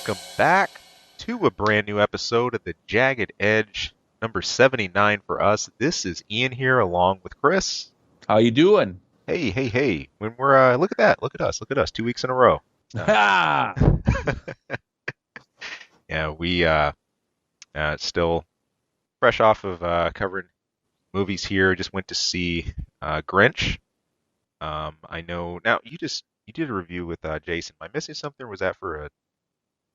welcome back to a brand new episode of the Jagged Edge, number 79 for us. This is Ian here along with Chris. How you doing? Hey. When we're look at that, look at us, 2 weeks in a row. Ha! Yeah, we still fresh off of covering movies here. Just went to see Grinch. I know now you did a review with Jason. Am I missing something? Or was that for a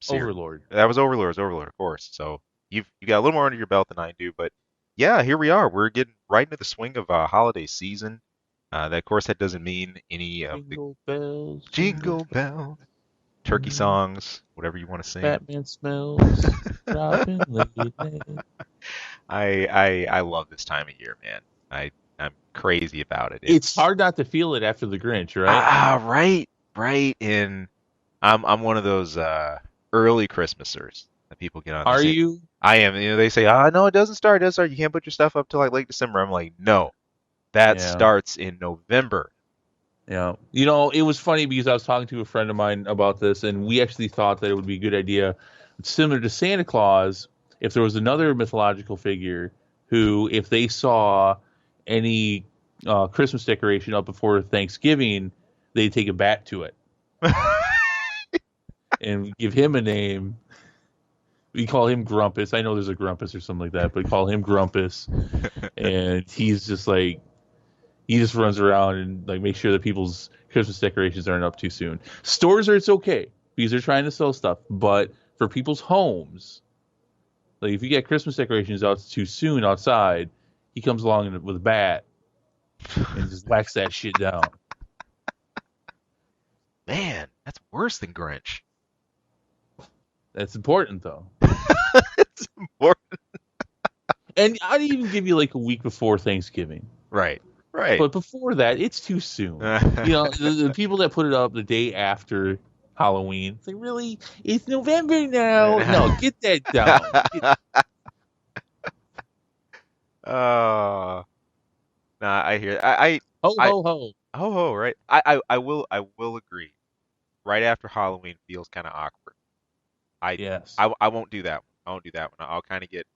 series? Overlord. That was Overlord, of course. So you got a little more under your belt than I do, but yeah, here we are. We're getting right into the swing of holiday season. That of course that doesn't mean any of Jingle bells, jingle bell, turkey songs, whatever you want to sing. Batman smells, dropping late night. I love this time of year, man. I'm crazy about it. It's hard not to feel it after the Grinch, right? Right. And I'm one of those early Christmasers that people get on. Are you? I am. You know, they say, no, it doesn't start. It doesn't start. You can't put your stuff up till like late December. I'm like, no, that starts in November. Yeah. You know, it was funny because I was talking to a friend of mine about this, and we actually thought that it would be a good idea, similar to Santa Claus, if there was another mythological figure who, if they saw any Christmas decoration up before Thanksgiving, they'd take a bat to it and give him a name. We call him Grumpus. I know there's a Grumpus or something like that, but we call him Grumpus. And he's just like, he just runs around and like makes sure that people's Christmas decorations aren't up too soon. Stores it's okay because they're trying to sell stuff, but for people's homes, like if you get Christmas decorations out too soon outside, he comes along with a bat and just whacks that shit down. Man, that's worse than Grinch. That's important, though. It's important. And I'd even give you like a week before Thanksgiving. Right. But before that, it's too soon. You know, the people that put it up the day after Halloween, it's like, really? It's November now. No, get that down. Nah, I hear. I ho. Right. I will agree. Right after Halloween feels kind of awkward. Yes. I won't do that one. I won't do that one. I'll kind of get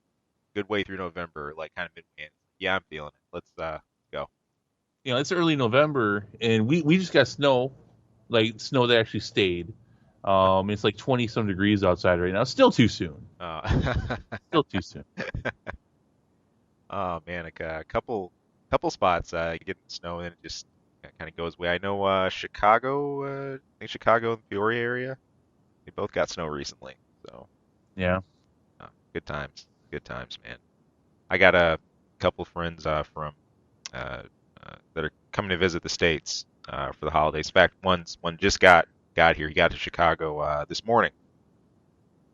good way through November, like kind of midway. Yeah, I'm feeling it. Let's go. You know, it's early November, and we just got snow, like snow that actually stayed. It's like 20-some degrees outside right now. Still too soon. Still too soon. Oh man, like a couple spots getting snow and it just kind of goes away. I know Chicago, I think Chicago and Peoria area, they both got snow recently. So yeah, good times, man. I got a couple friends from that are coming to visit the States for the holidays. In fact, one just got here. He got to Chicago this morning,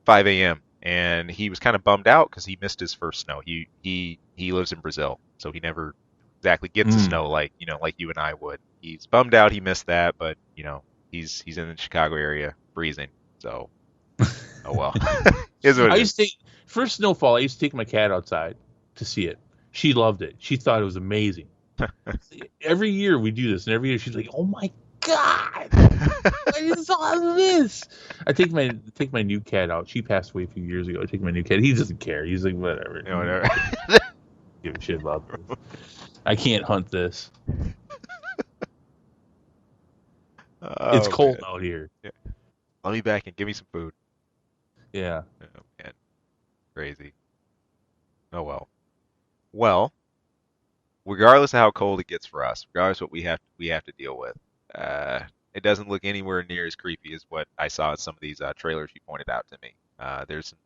5 a.m. and he was kind of bummed out because he missed his first snow. He lives in Brazil, so he never exactly gets the snow like you and I would. He's bummed out he missed that, but he's in the Chicago area freezing. So oh well. I used to first snowfall. I used to take my cat outside to see it. She loved it. She thought it was amazing. Every year we do this, and every year she's like, "Oh my God, what is all this?" I take my new cat out. She passed away a few years ago. I take my new cat. He doesn't care. He's like, whatever. Whatever. Give a shit about this. I can't hunt this. It's cold out here. Yeah. Let me back and give me some food. Yeah. Oh man, crazy. Oh well. Well, regardless of how cold it gets for us, regardless of what we have to deal with, it doesn't look anywhere near as creepy as what I saw in some of these trailers you pointed out to me. There's some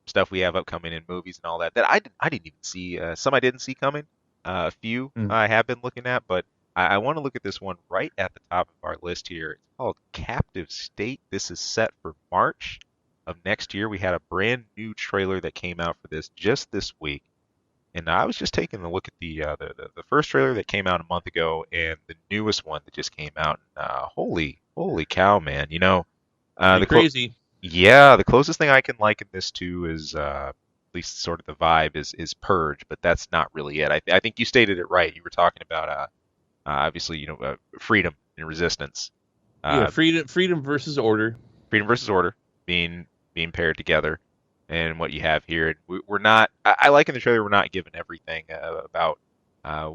stuff we have upcoming in movies and all that I didn't even see. Some I didn't see coming. A few I have been looking at, but I want to look at this one right at the top of our list here. It's called Captive State. This is set for March of next year. We had a brand new trailer that came out for this just this week. And I was just taking a look at the first trailer that came out a month ago and the newest one that just came out. Holy cow, man! Crazy. Yeah, the closest thing I can liken this to is at least sort of the vibe is Purge, but that's not really it. I think you stated it right. You were talking about obviously freedom and resistance. Freedom versus order. Freedom versus order being being paired together, and what you have here. We're not. I like in the trailer we're not given everything about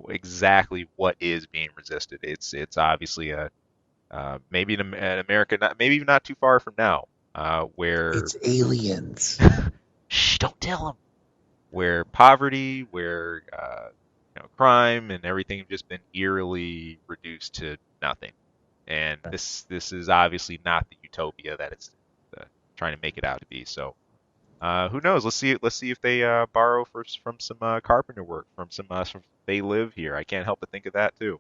exactly what is being resisted. It's obviously a maybe an America, not, maybe even not too far from now, where It's aliens. shh, don't tell them. Where poverty, where crime and everything have just been eerily reduced to nothing. And this is obviously not the utopia that it's trying to make it out to be. So who knows? Let's see if they borrow from some carpenter work from they live here. I can't help but think of that too.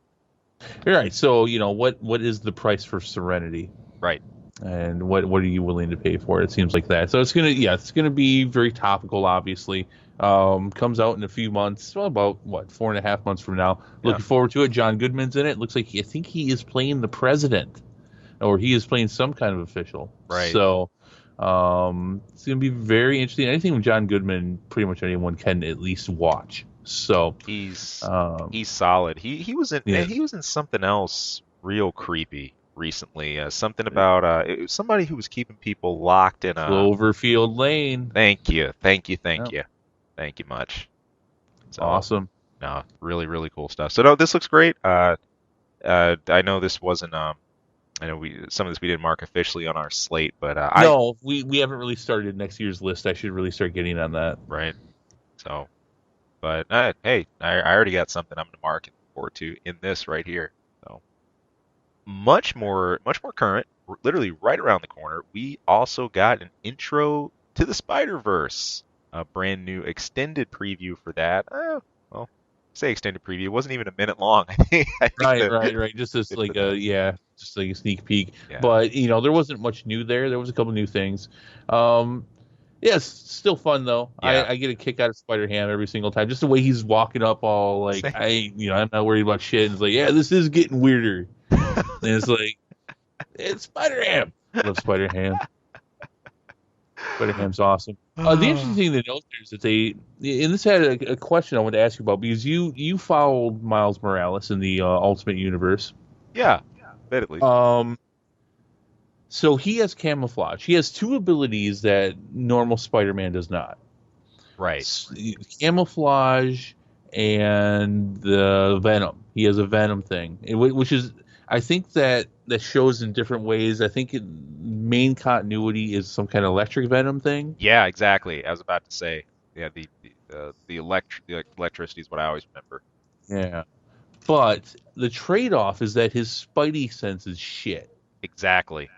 All right. So what is the price for Serenity? Right. And what are you willing to pay for it? It seems like that. So it's gonna be very topical, obviously. Comes out in a few months, well, about 4.5 months from now. Yeah. Looking forward to it. John Goodman's in it. Looks like I think he is playing the president, or he is playing some kind of official. Right. So it's gonna be very interesting. Anything with John Goodman, pretty much anyone can at least watch. So He's solid. He was in yeah. he was in something else real creepy recently. Something about it was somebody who was keeping people locked in a. Cloverfield Lane. Thank you, thank you, thank Yeah. you, thank you much. So, Awesome. no, really, really cool stuff. So no, this looks great. I know this wasn't I know some of this we didn't mark officially on our slate, but No, we haven't really started next year's list. I should really start getting on that. right. So, but hey, I already got something I'm gonna mark and look forward to in this right here. So much more current, literally right around the corner. We also got an intro to the Spider-Verse, a brand new extended preview for that. Well, say extended preview. It wasn't even a minute long. I think Right. Just as like just like a sneak peek. yeah. But there wasn't much new there. There was a couple new things. Yeah, it's still fun though. Yeah. I get a kick out of Spider-Ham every single time. Just the way he's walking up, all like I'm not worried about shit. And it's like, yeah, this is getting weirder. And it's like, it's Spider-Ham. I love Spider-Ham. Spider-Ham's awesome. The interesting thing to note there is that and this had a question I wanted to ask you about, because you followed Miles Morales in the Ultimate Universe. Yeah, admittedly. So he has camouflage. He has two abilities that normal Spider-Man does not. Right. Camouflage and the Venom. He has a Venom thing, which is, I think that shows in different ways. I think main continuity is some kind of electric Venom thing. Yeah, exactly. I was about to say, yeah, the electricity is what I always remember. Yeah, but the trade-off is that his Spidey sense is shit. Exactly.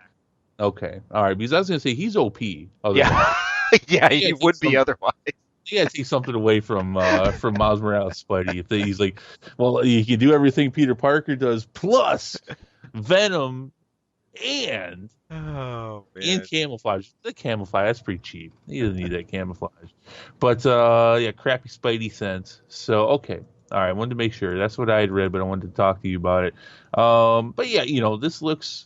Okay, all right. Because I was gonna say he's OP. Yeah, yeah, he would be otherwise. You gotta take something away from Miles Morales' Spidey. If he's like, well, you can do everything Peter Parker does plus Venom and camouflage. The camouflage, that's pretty cheap. He doesn't need that camouflage. But yeah, crappy Spidey sense. So okay. All right, I wanted to make sure. That's what I had read, but I wanted to talk to you about it. But yeah, this looks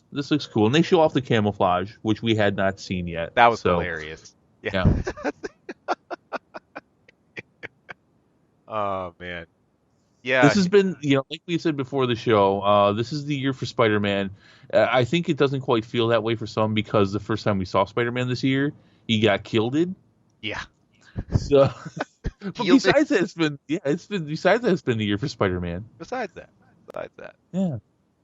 cool. And they show off the camouflage, which we had not seen yet. That was hilarious. Yeah. Oh man. Yeah. This has been, like we said before the show, this is the year for Spider-Man. I think it doesn't quite feel that way for some, because the first time we saw Spider-Man this year, he got killed. Yeah. So, but besides that, it's been the year for Spider-Man. Besides that. Yeah.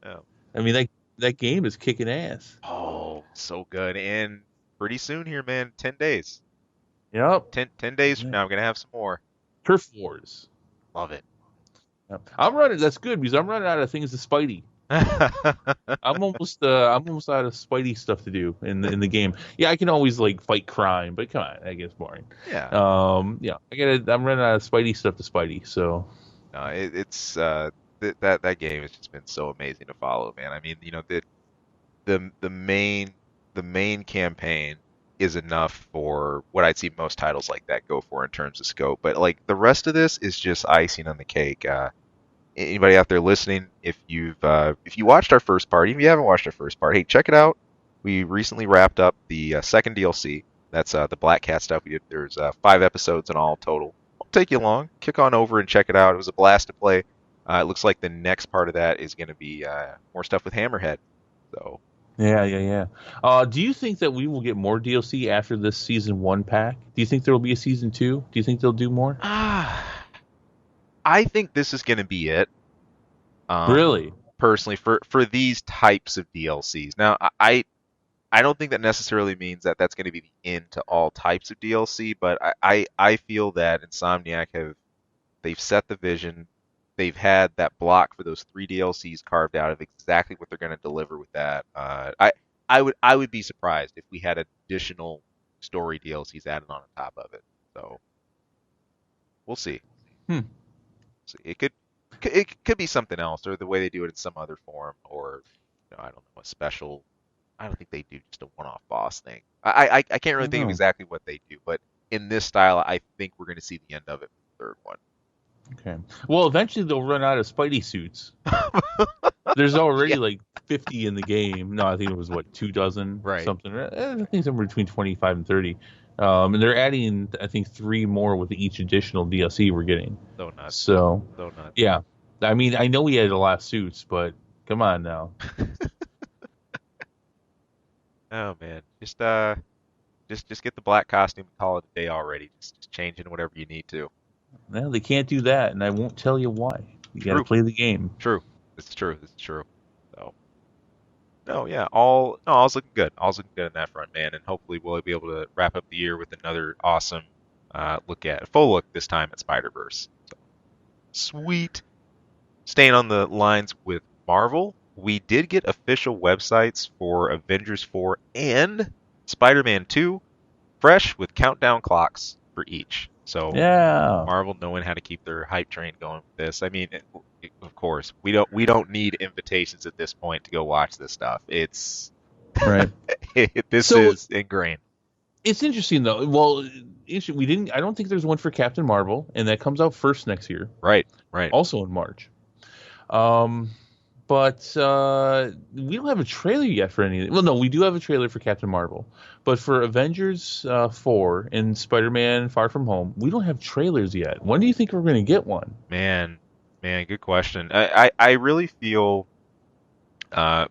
Oh. I mean, that game is kicking ass. Oh, so good. And pretty soon here, man. 10 days. Yep. 10 days from now, I'm gonna have some more. Turf Wars. Love it. That's good, because I'm running out of things to Spidey. I'm almost out of Spidey stuff to do in the game. Yeah, I can always like fight crime, but come on, that gets boring. Yeah. I'm running out of Spidey stuff to Spidey. So it's that game has just been so amazing to follow, man. I mean, the main campaign is enough for what I'd see most titles like that go for in terms of scope. But like the rest of this is just icing on the cake. Anybody out there listening, if you watched our first part, even if you haven't watched our first part, hey, check it out. We recently wrapped up the second DLC. That's the Black Cat stuff. There's 5 episodes in all total. Won't take you long. Kick on over and check it out. It was a blast to play. It looks like the next part of that is going to be more stuff with Hammerhead. So Yeah, yeah, yeah. Do you think that we will get more DLC after this season one pack? Do you think there will be a season two? Do you think they'll do more? Ah, I think this is going to be it. Um, Really? personally, for these types of DLCs. Now, I don't think that necessarily means that that's going to be the end to all types of DLC, but I feel that Insomniac they've set the vision. They've had that block for those three DLCs carved out of exactly what they're going to deliver with that. I would be surprised if we had additional story DLCs added on top of it. So we'll see. Hmm. See. It could be something else, or the way they do it in some other form, or I don't know, a special. I don't think they do just a one-off boss thing. I can't really think of No. exactly what they do, but in this style, I think we're going to see the end of it for the third one. Okay. Well, eventually they'll run out of Spidey suits. There's already Yeah, like 50 in the game. No, I think it was what, 2 dozen right. something. I think somewhere between 25 and 30. And they're adding, I think, three more with each additional DLC we're getting. So nuts. So, So nuts. yeah. I mean, I know we had a lot of suits, but come on now. Oh man, just get the black costume and call it a day already. Just change into whatever you need to. Well, they can't do that, and I won't tell you why. You got to True. play the game. True. It's true. It's true. So no, yeah, all no, all's looking good. All's looking good on that front, man. And hopefully we'll be able to wrap up the year with another awesome full look this time at Spider Verse. So, sweet. Staying on the lines with Marvel, we did get official websites for Avengers 4 and Spider-Man 2, fresh with countdown clocks for each. So Yeah. Marvel knowing how to keep their hype train going with this. I mean, of course, we don't need invitations at this point to go watch this stuff. It's Right. this So is ingrained. it's interesting though. Well, we didn't. I don't think there's one for Captain Marvel, and that comes out first next year, Right, right. also in March. Um, but we don't have a trailer yet for any. Well, no, we do have a trailer for Captain Marvel, but for Avengers 4 and Spider-Man: Far From Home, we don't have trailers yet. When do you think we're going to get one? Man, man, good question. I really feel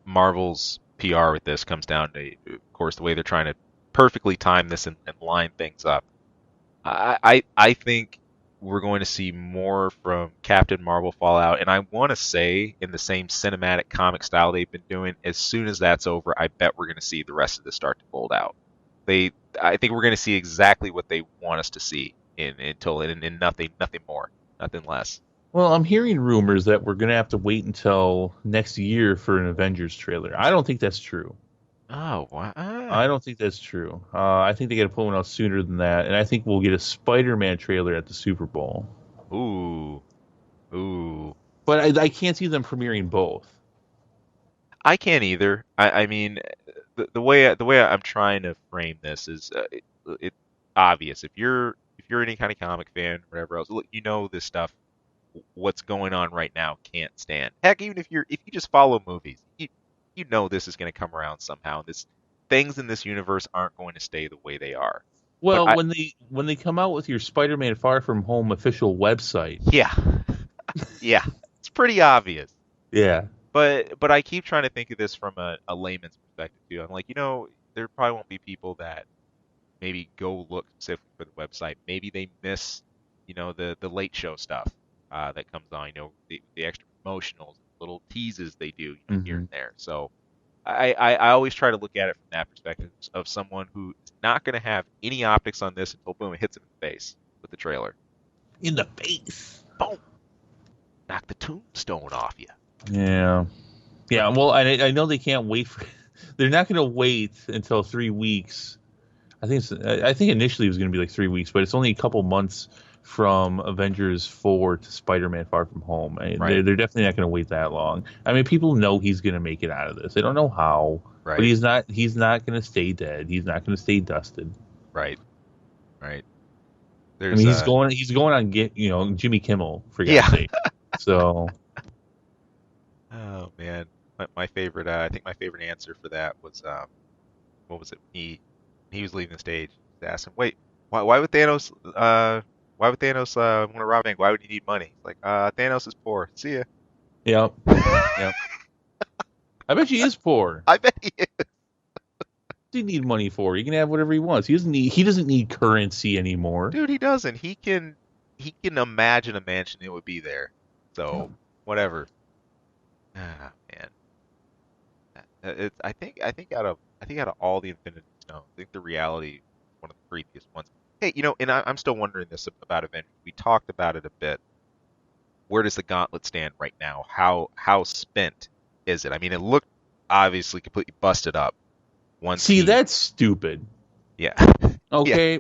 Marvel's PR with this comes down to, of course, the way they're trying to perfectly time this and line things up. I think we're going to see more from Captain Marvel Fallout, and I want to say in the same cinematic comic style they've been doing. As soon as that's over, I bet we're going to see the rest of this start to fold out. I think we're going to see exactly what they want us to see in nothing more, nothing less. Well, I'm hearing rumors that we're going to have to wait until next year for an Avengers trailer. I don't think that's true. Oh, wow. I don't think that's true. I think they got to put one out sooner than that, and I think we'll get a Spider-Man trailer at the Super Bowl. Ooh, ooh. But I can't see them premiering both. I can't either. I mean, the way I'm trying to frame this is it obvious. If you're any kind of comic fan, or whatever else, look, this stuff. What's going on right now can't stand. Heck, even if you just follow movies, you know this is going to come around somehow. This things in this universe aren't going to stay the way they are. But Well, when they come out with your Spider-Man Far From Home official website, yeah, yeah, it's pretty obvious. yeah, But I keep trying to think of this from a layman's perspective too. I'm like, there probably won't be people that maybe go look specifically for the website. Maybe they miss, the late show stuff that comes on. The extra promotionals, little teases they do, here hmm and there. So I always try to look at it from that perspective of someone who is not going to have any optics on this until boom, it hits them in the face with the trailer. in the face. Boom, knock the tombstone off you. Yeah, yeah. Well, I know they can't wait for. They're not going to wait until 3 weeks. I think initially it was going to be like 3 weeks, but it's only a couple months from Avengers 4 to Spider-Man Far From Home. Right, They're definitely not going to wait that long. I mean, people know he's going to make it out of this. They don't know how, but right, he's not going to stay dead. He's not going to stay dusted. right, right. I mean, There's he's going on Jimmy Kimmel for God's yeah. sake. So, Oh man, my favorite. I think my favorite answer for that was what was it? He was leaving the stage. They asked him, "Wait, why would Thanos want to rob a bank? Why would he need money?" He's like, Thanos is poor. See ya. yeah, yeah. I bet he is poor. I bet he is. He doesn't need money for. He can have whatever he wants. He doesn't need currency anymore. Dude, he doesn't. He can imagine a mansion it would be there. Yeah. So whatever. Ah, man. I think out of all the Infinity Stones, I think the reality is one of the creepiest ones. Hey, and I'm still wondering this about Avengers. We talked about it a bit. Where does the gauntlet stand right now? How spent is it? I mean, it looked obviously completely busted up once See, he. that's stupid. Yeah, yeah, Okay,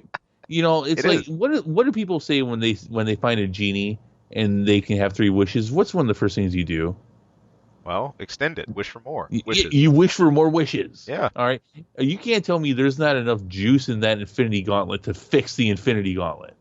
it's it like is. what do people say when they find a genie and they can have three wishes? What's one of the first things you do? Well, extend it. Wish for more You, wishes. you wish for more wishes. Yeah. All right, you can't tell me there's not enough juice in that Infinity Gauntlet to fix the Infinity Gauntlet.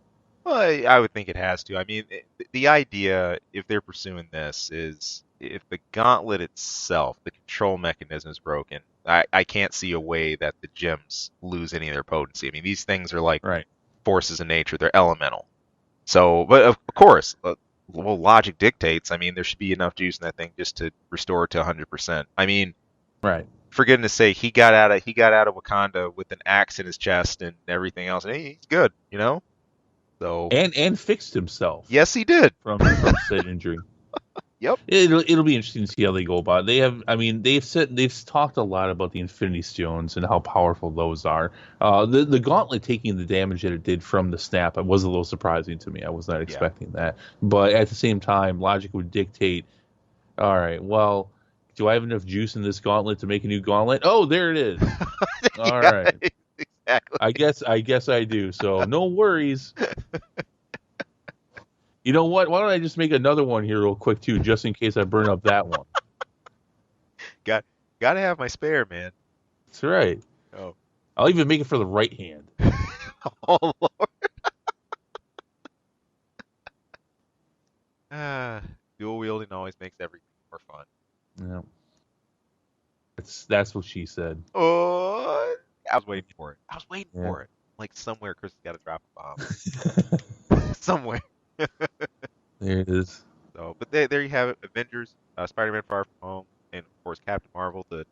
Well, I would think it has to. I mean, the idea, if they're pursuing this, is if the gauntlet itself, the control mechanism is broken, I can't see a way that the gems lose any of their potency. I mean, these things are like Right. forces of nature, they're elemental. So, but of course, well, logic dictates. I mean, there should be enough juice in that thing just to restore it to 100%. I mean, Right. for goodness sake, he got out of Wakanda with an axe in his chest and everything else, and he's good. So, And fixed himself yes, he did. from said injury. Yep. It'll be interesting to see how they go about it. They've talked a lot about the Infinity Stones and how powerful those are. The Gauntlet taking the damage that it did from the snap was a little surprising to me. I was not Yeah. expecting that, but at the same time, logic would dictate. All right, well, do I have enough juice in this Gauntlet to make a new Gauntlet? Oh, there it is. All Yeah, right, exactly. I guess I do. So no worries. You know what? Why don't I just make another one here real quick too, just in case I burn up that one. Got to have my spare, man. That's right. Oh. I'll even make it for the right hand. Oh Lord. Ah, dual wielding always makes everything more fun. Yeah, that's what she said. Oh, I was waiting for it. I was waiting Yeah. for it. Like somewhere, Chris has got to drop a bomb. Somewhere. There it is. So, but there you have it. Avengers, Spider-Man: Far From Home, and of course Captain Marvel. The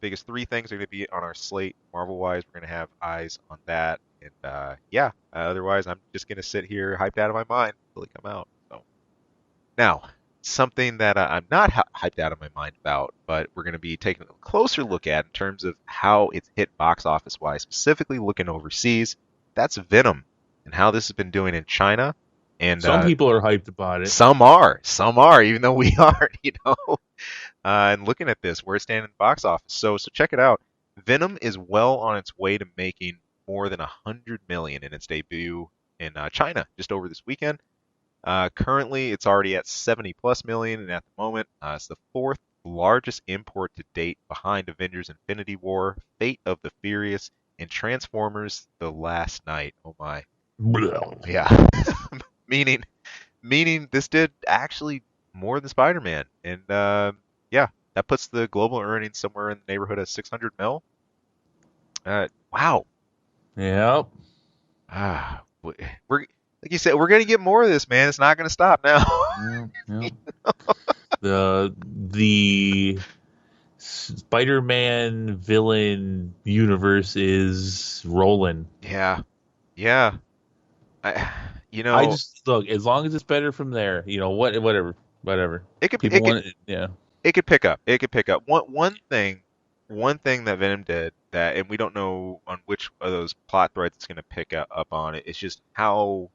biggest three things are going to be on our slate, Marvel-wise. We're going to have eyes on that, and yeah. Otherwise, I'm just going to sit here hyped out of my mind until they come out. So now, something that I'm not hyped out of my mind about, but we're going to be taking a closer look at in terms of how it's hit box office-wise, specifically looking overseas. That's Venom, and how this has been doing in China. And Some people are hyped about it. some are, even though we aren't. And looking at this, where it's standing in the box office. So check it out. Venom is well on its way to making more than 100 million in its debut in China just over this weekend. Currently, it's already at 70 plus million, and at the moment, it's the fourth largest import to date behind Avengers: Infinity War, Fate of the Furious, and Transformers: The Last Night. Oh my. Yeah. meaning meaning this did actually more than Spider-Man, and yeah, that puts the global earnings somewhere in the neighborhood of 600 mil. Wow. Yep. We're like you said, we're gonna get more of this, man. It's not gonna stop now. Yep. Yep. The Spider-Man villain universe is rolling. Yeah, yeah. I, you I know, just look as long as it's better from there. Whatever. it could People it could want it. Yeah. it could pick up. It could pick up. One thing that Venom did that, and we don't know on which of those plot threads it's gonna pick up on it. It's just how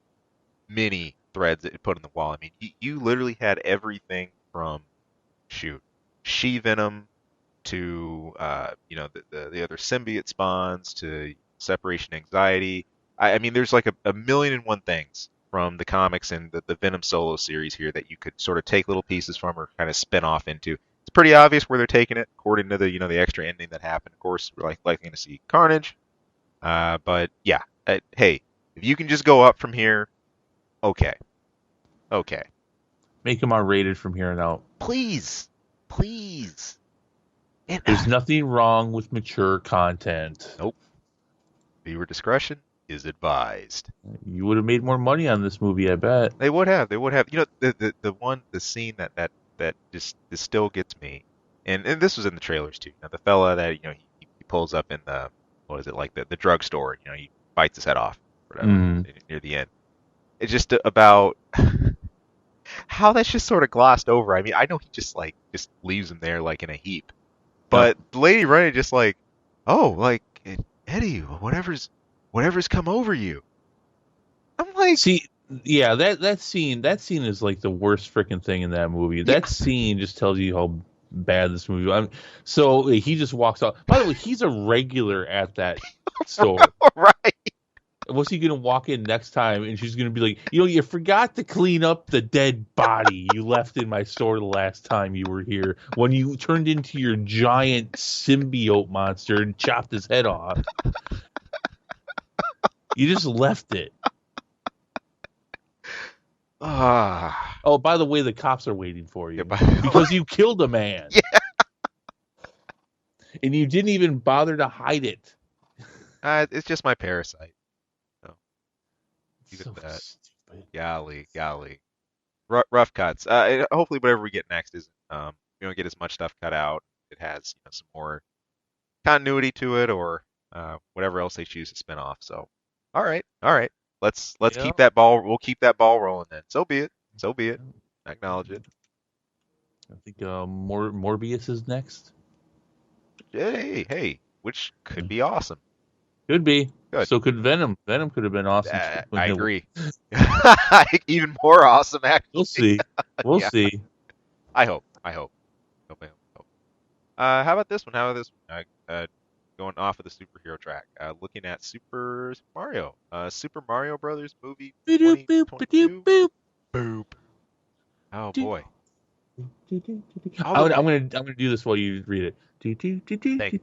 many threads it put on the wall. I mean, you literally had everything from shoot, She Venom to the other symbiote spawns to separation anxiety. I mean, there's like a million and one things from the comics and the Venom solo series here that you could sort of take little pieces from or kind of spin off into. It's pretty obvious where they're taking it, according to the extra ending that happened. Of course, we're likely going to see Carnage. But yeah, hey, if you can just go up from here, okay, okay, Make them R-rated from here on out. please, please. And, There's nothing wrong with mature content. nope. Viewer discretion is advised. You would have made more money on this movie, I bet. They would have. They would have. The scene that just still gets me and this was in the trailers too. The fella that he pulls up in the what is it like the drugstore? He bites his head off, whatever, Mm. near the end. It's just about how that's just sort of glossed over. I mean, I know he just leaves him there like in a heap, Yep. but the lady running just like, oh, like Eddie, whatever's come over you. I'm like, See, yeah, that scene is like the worst freaking thing in that movie. yeah, That scene just tells you how bad this movie. So he just walks out. By the way, he's a regular at that store. right. What's he gonna walk in next time and she's gonna be like, you forgot to clean up the dead body you left in my store the last time you were here when you turned into your giant symbiote monster and chopped his head off. You just left it. Ah, Oh, by the way, the cops are waiting for yeah, you because you killed a man. yeah. And you didn't even bother to hide it. It's just my parasite. So leave it So at that. stupid. Golly. Rough cuts. Hopefully, whatever we get next is we don't get as much stuff cut out. It has some more continuity to it, or whatever else they choose to spin off. So, all right. Let's Yeah. keep that ball. We'll keep that ball rolling then. So be it. So be it. I acknowledge it. I think Morbius is next. Hey, which could be awesome. Could be. Good. So could Venom. Venom could have been awesome. I agree. Even more awesome, actually. We'll see. We'll Yeah. see. I hope. Hope. How about this one? Going off of the superhero track, looking at Super Mario, Super Mario Brothers movie Boop, boop, 2022. boop, Boop. Oh boop. boy. I'm gonna do this while you read it.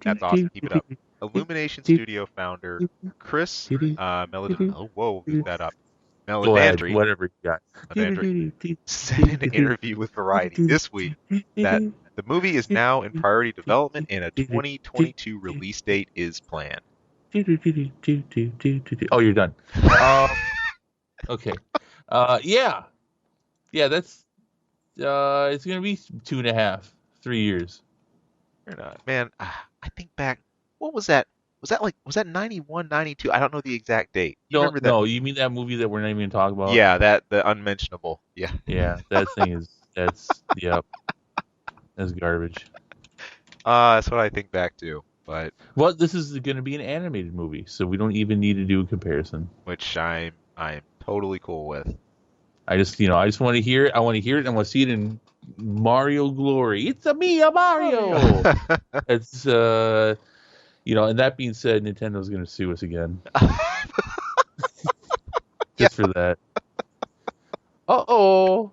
That's awesome. Keep it up. Illumination Studio founder Chris Meledandri. Oh, whoa, look that up. Go ahead, Meledandri whatever you got. said in an interview with Variety this week that the movie is now in priority development and a 2022 release date is planned. Oh, you're done. Okay. Yeah. That's it's gonna be 2.5, 3 years. Fair enough. Man, I think back. What was that? Was that 91, 92? I don't know the exact date. You No, remember that? no, you mean that movie that we're not even gonna talk about? Yeah, the unmentionable. Yeah. Yeah, that thing is yep. That's garbage. That's what I think back to. But Well, this is going to be an animated movie, so we don't even need to do a comparison. which I'm totally cool with. I just want to hear it. I want to hear it. I want to see it in Mario glory. It's a Mario. It's and that being said, Nintendo's going to sue us again just for that. Uh-oh.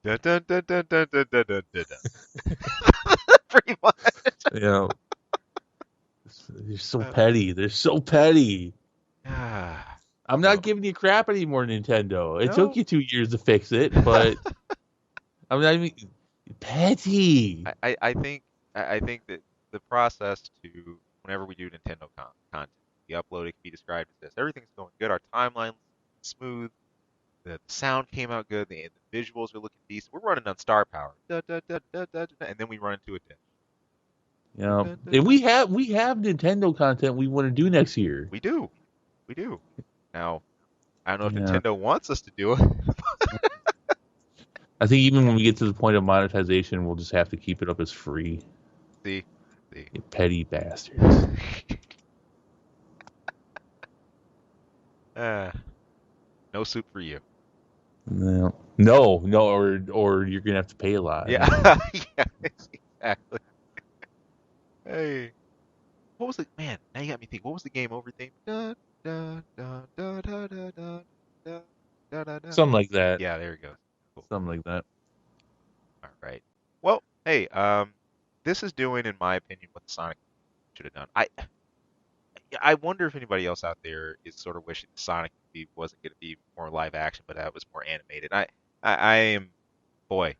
Dun, dun, dun, dun, dun, dun, dun, dun, dun, dun. Pretty much. Yeah. They're so petty. They're so petty. Ah, I'm not giving you crap anymore, Nintendo. It No. took you 2 years to fix it, but I'm not even petty. I think that the process to whenever we do Nintendo content, the upload it can be described as this. Everything's going good. Our timeline's smooth. The sound came out good. The visuals are looking decent. We're running on star power. Da, da, da, da, da, da, and then we run into a ditch. Yeah, and we have Nintendo content we want to do next year. We do. Now, I don't know if Yeah. Nintendo wants us to do it. I think even when we get to the point of monetization, we'll just have to keep it up as free. See. You petty bastards. No soup for you. No, or you're gonna have to pay a lot. Yeah, yeah, exactly. Hey, what was the man? Now you got me thinking. What was the game over theme? Da, da, da, da, da, da, da, da, da, da, da. Something like that. Yeah, there you go. Cool. Something like that. All right. Well, hey, this is doing, in my opinion, what the Sonic should have done. I wonder if anybody else out there is sort of wishing the Sonic movie wasn't going to be more live action, but that was more animated. I am, boy,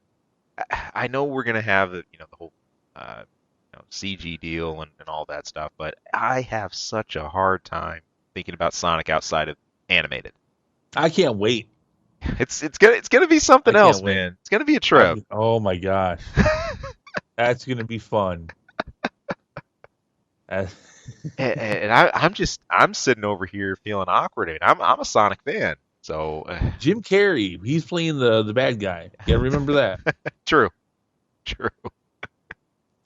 I know we're going to have the whole CG deal and all that stuff, but I have such a hard time thinking about Sonic outside of animated. I can't wait. It's gonna be something I can't else, wait. man. It's gonna be a trip. Oh my gosh. That's gonna be fun. Uh, And I'm sitting over here feeling awkward. I mean, I'm a Sonic fan, so Jim Carrey, he's playing the bad guy. You gotta remember that. true, true.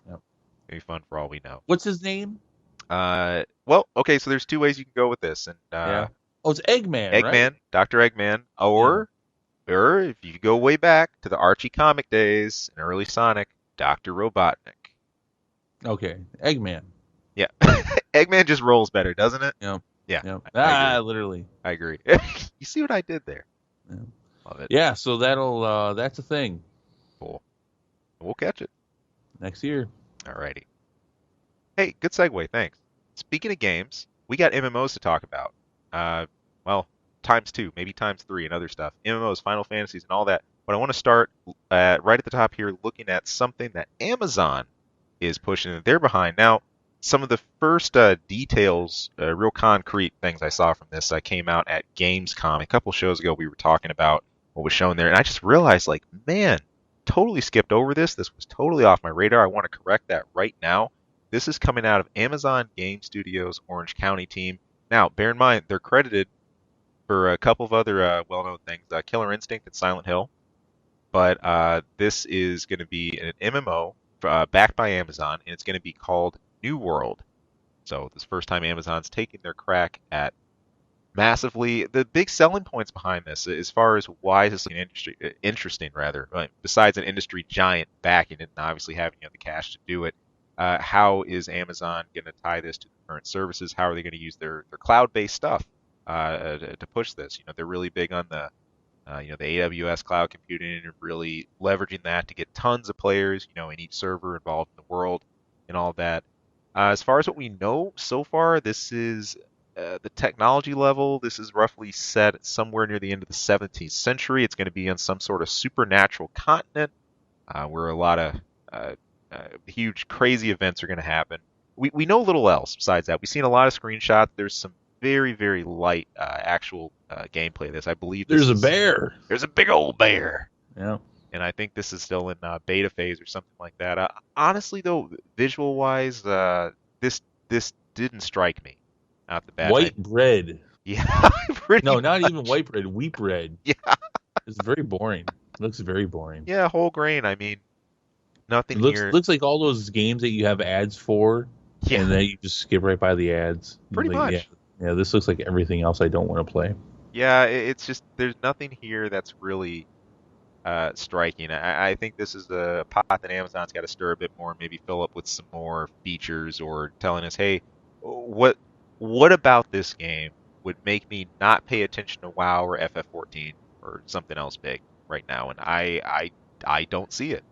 Yep. It'll be fun for all we know. What's his name? Well, okay, so there's two ways you can go with this, and Yeah. Oh, it's Eggman, right? Eggman, Dr. Eggman, Yeah. or if you go way back to the Archie comic days and early Sonic, Dr. Robotnik. Okay, Eggman. Yeah, Eggman just rolls better, doesn't it? Yeah. Yeah, Yeah. I agree. Literally. I agree. You see what I did there? Yeah. Love it. Yeah. So that's a thing Cool. We'll catch it. next year. Alrighty. Hey, good segue. Thanks. Speaking of games, we got MMOs to talk about. Uh, well, times two, maybe times three, and other stuff. MMOs, Final Fantasies, and all that. But I want to start right at the top here, looking at something that Amazon is pushing that they're behind. Now, some of the first details, real concrete things I saw from this came out at Gamescom. A couple shows ago, we were talking about what was shown there, and I just realized, like, man, totally skipped over this. This was totally off my radar. I want to correct that right now. This is coming out of Amazon Game Studios' Orange County team. Now, bear in mind, they're credited for a couple of other well-known things, Killer Instinct and Silent Hill. But this is going to be an MMO backed by Amazon, and it's going to be called New World. So this first time Amazon's taking their crack at massively the big selling points behind this, as far as why is this an industry interesting rather, right? Besides an industry giant backing it and obviously having the cash to do it. How is Amazon going to tie this to the current services? How are they going to use their cloud-based stuff to push this? They're really big on the AWS cloud computing and really leveraging that to get tons of players, in each server involved in the world and all that. As far as what we know so far, this is the technology level. This is roughly set somewhere near the end of the 17th century. It's going to be on some sort of supernatural continent where a lot of huge, crazy events are going to happen. We know little else besides that. We've seen a lot of screenshots. There's some very, very light actual gameplay of this. I believe There's a bear. There's a big old bear. Yeah. And I think this is still in beta phase or something like that. Honestly, though, visual-wise, this didn't strike me out the bat. White bread. Yeah, pretty No, not much. even white bread. Wheat bread. Yeah, It's very boring. It looks very boring. yeah, whole grain. I mean, It nothing looks here. looks like all those games that you have ads for, Yeah, and then you just skip right by the ads. pretty Like, much. yeah. This looks like everything else I don't want to play. Yeah, it's just there's nothing here that's really striking. I think this is a pot that Amazon's got to stir a bit more, maybe fill up with some more features, or telling us, hey, what what about this game would make me not pay attention to WoW or FF14 or something else big right now? And I don't see it.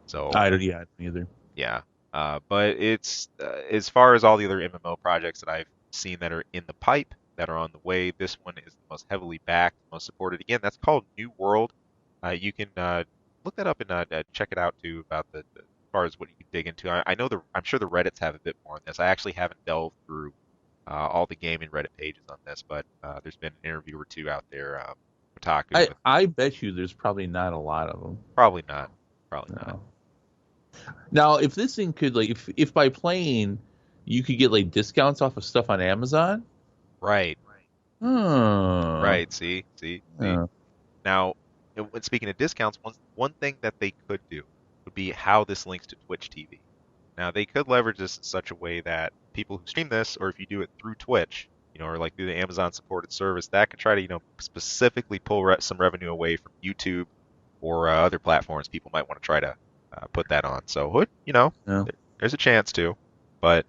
So I don't. Yeah, I don't either. yeah, but it's as far as all the other MMO projects that I've seen that are in the pipe, that are on the way, this one is the most heavily backed, most supported. Again, that's called New World. You can look that up and check it out too about as far as what you can dig into. I know I'm sure the Reddits have a bit more on this. I actually haven't delved through all the gaming Reddit pages on this, but there's been an interview or two out there. Kotaku, I bet you there's probably not a lot of them. probably not, probably not. No. Now, if this thing could if by playing you could get like discounts off of stuff on Amazon. Right, Hmm. right. See. Yeah. Now, when speaking of discounts, one thing that they could do would be how this links to Twitch TV. Now, they could leverage this in such a way that people who stream this, or if you do it through Twitch, or like through the Amazon supported service, that could try to, specifically pull some revenue away from YouTube or other platforms. People might want to try to put that on. So, Yeah. there's a chance to, but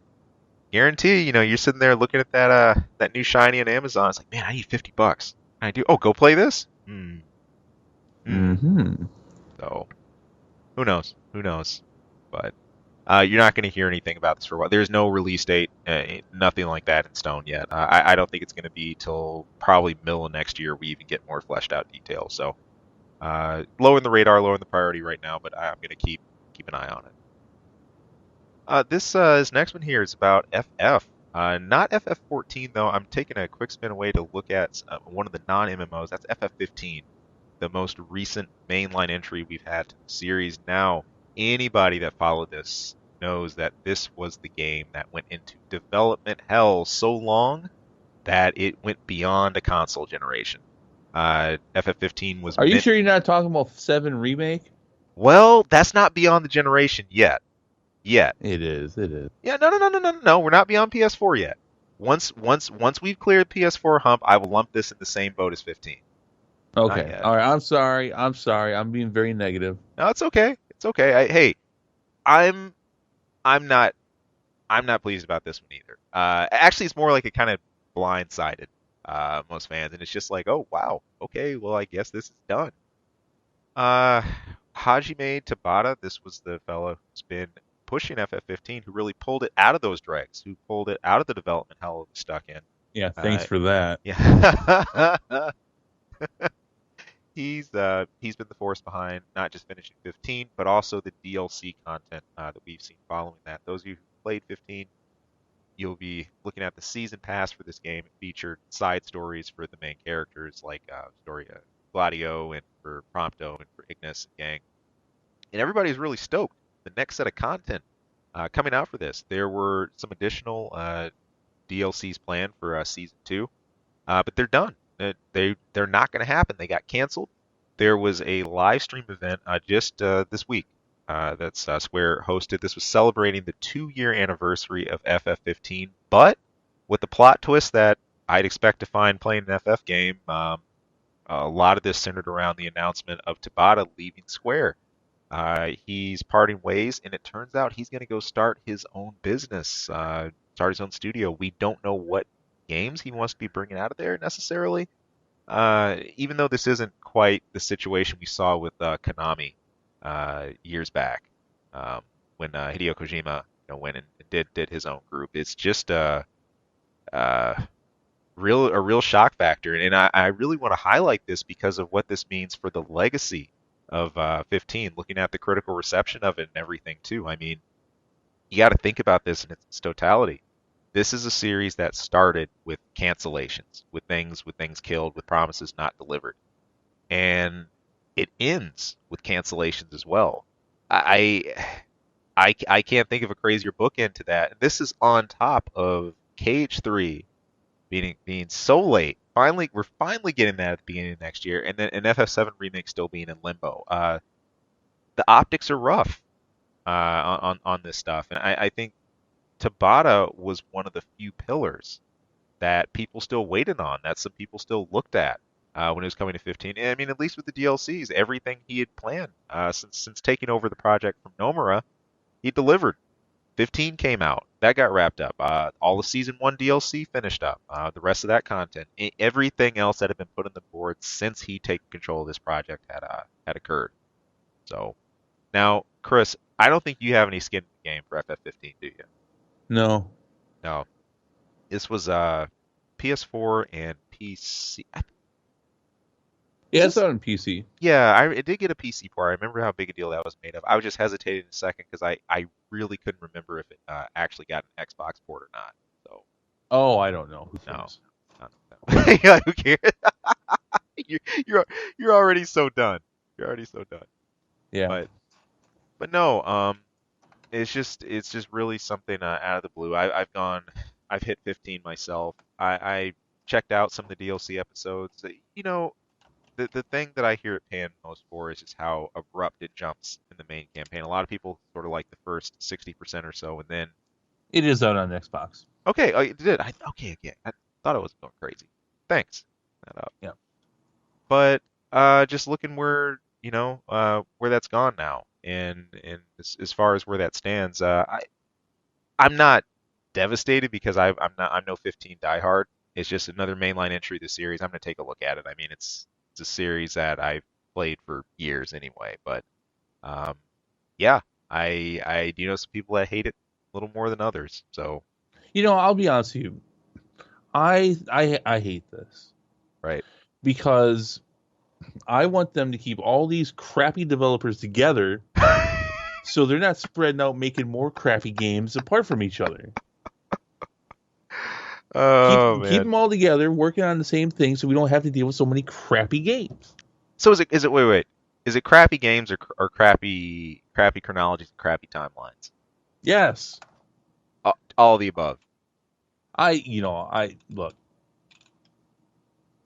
guarantee, you're sitting there looking at that new shiny on Amazon. It's like, man, I need $50. I do. Oh, go play this. Hmm. Mm-hmm. So, who knows? Who knows? But you're not going to hear anything about this for a while. There's no release date, nothing like that in stone yet. I don't think it's going to be till probably middle of next year we even get more fleshed out details. So, low in the radar, low in the priority right now, but I'm going to keep an eye on it. This next one here is about FF. Not FF14 though. I'm taking a quick spin away to look at one of the non-MMOs. That's FF15, the most recent mainline entry we've had to the series. Now, Anybody that followed this knows that this was the game that went into development hell so long that it went beyond a console generation. FF15 was Are you meant. sure you're not talking about 7 remake? Well, that's not beyond the generation yet. Yet. It is. It is. Yeah, no, no, no, no, no, no. We're not beyond PS4 yet. Once we've cleared PS4 hump, I will lump this in the same boat as 15. Not Okay. yet. All right. I'm sorry. I'm sorry. I'm being very negative. No, it's okay. It's okay. Hey, I'm I'm not I'm not pleased about this one either. Actually, it's more like it kind of blindsided most fans, and it's just like, oh wow, okay, well I guess this is done. Uh, Hajime Tabata, this was the fellow who's been pushing FF15, who really pulled it out of those dregs, who pulled it out of the development hell it was stuck in. Yeah. Thanks Uh, for that. yeah, he's been the force behind not just finishing 15, but also the DLC content that we've seen following that. Those of you who played 15, you'll be looking at the season pass for this game. It featured side stories for the main characters, like story Gladio and for Prompto and for Ignis and Gang. And everybody's really stoked. The next set of content coming out for this, there were some additional DLCs planned for season two, but they're done. They're not going to happen. They got canceled. There was a live stream event just this week that's Square hosted. This was celebrating the 2-year anniversary of FF15, but with the plot twist that I'd expect to find playing an FF game. A lot of this centered around the announcement of Tabata leaving Square. He's parting ways, and it turns out he's going to go start his own business, start his own studio. We don't know what games he wants to be bringing out of there necessarily. Even though this isn't quite the situation we saw with Konami years back, when Hideo Kojima went and did his own group. It's just a real shock factor, and I really want to highlight this because of what this means for the legacy of 15. Looking at the critical reception of it and everything too. I mean, you got to think about this in its totality. This is a series that started with cancellations, with things killed, with promises not delivered, and it ends with cancellations as well. I I can't think of a crazier bookend to that. This is on top of Cage 3 being so late. We're finally getting that at the beginning of next year, and then an FF7 remake still being in limbo. The optics are rough on this stuff, and I think Tabata was one of the few pillars that people still waited on, that some people still looked at when it was coming to 15. And I mean, at least with the DLCs, everything he had planned since taking over the project from Nomura, he delivered. 15 came out. That got wrapped up. All the Season 1 DLC finished up. The rest of that content, everything else that had been put on the board since he taken control of this project had occurred. So now, Chris, I don't think you have any skin in the game for FF15, do you? No. No. This was PS4 and PC. Yeah, This it's out on PC. Yeah, it did get a PC port. I remember how big a deal that was made of. I was just hesitating a second because I really couldn't remember if it actually got an Xbox port or not. So Oh, I don't know. Who no, cares? no. Yeah, who cares? you're, you're you're already so done. You're already so done. Yeah. But no, it's just really something out of the blue. I've hit 15 myself. I checked out some of the DLC episodes. The thing that I hear it panned most for is just how abrupt it jumps in the main campaign. A lot of people sort of like the first 60% or so, and then It is out on Xbox. okay, oh, it did. Okay, again, I thought I was going crazy. Thanks. That up. Yeah. But just looking where that's gone now, and as far as where that stands, I'm not devastated because I'm no 15 diehard. It's just another mainline entry to the series. I'm gonna take a look at it. I mean, it's a series that I've played for years anyway. But um, yeah, I do know some people that hate it a little more than others. So I'll be honest with you. I hate this right. because I want them to keep all these crappy developers together so they're not spreading out making more crappy games apart from each other. Oh Keep them man. all together, working on the same thing, so we don't have to deal with so many crappy games. So is it wait, is it crappy games or crappy crappy chronologies and crappy timelines. Yes. All of the above. I look,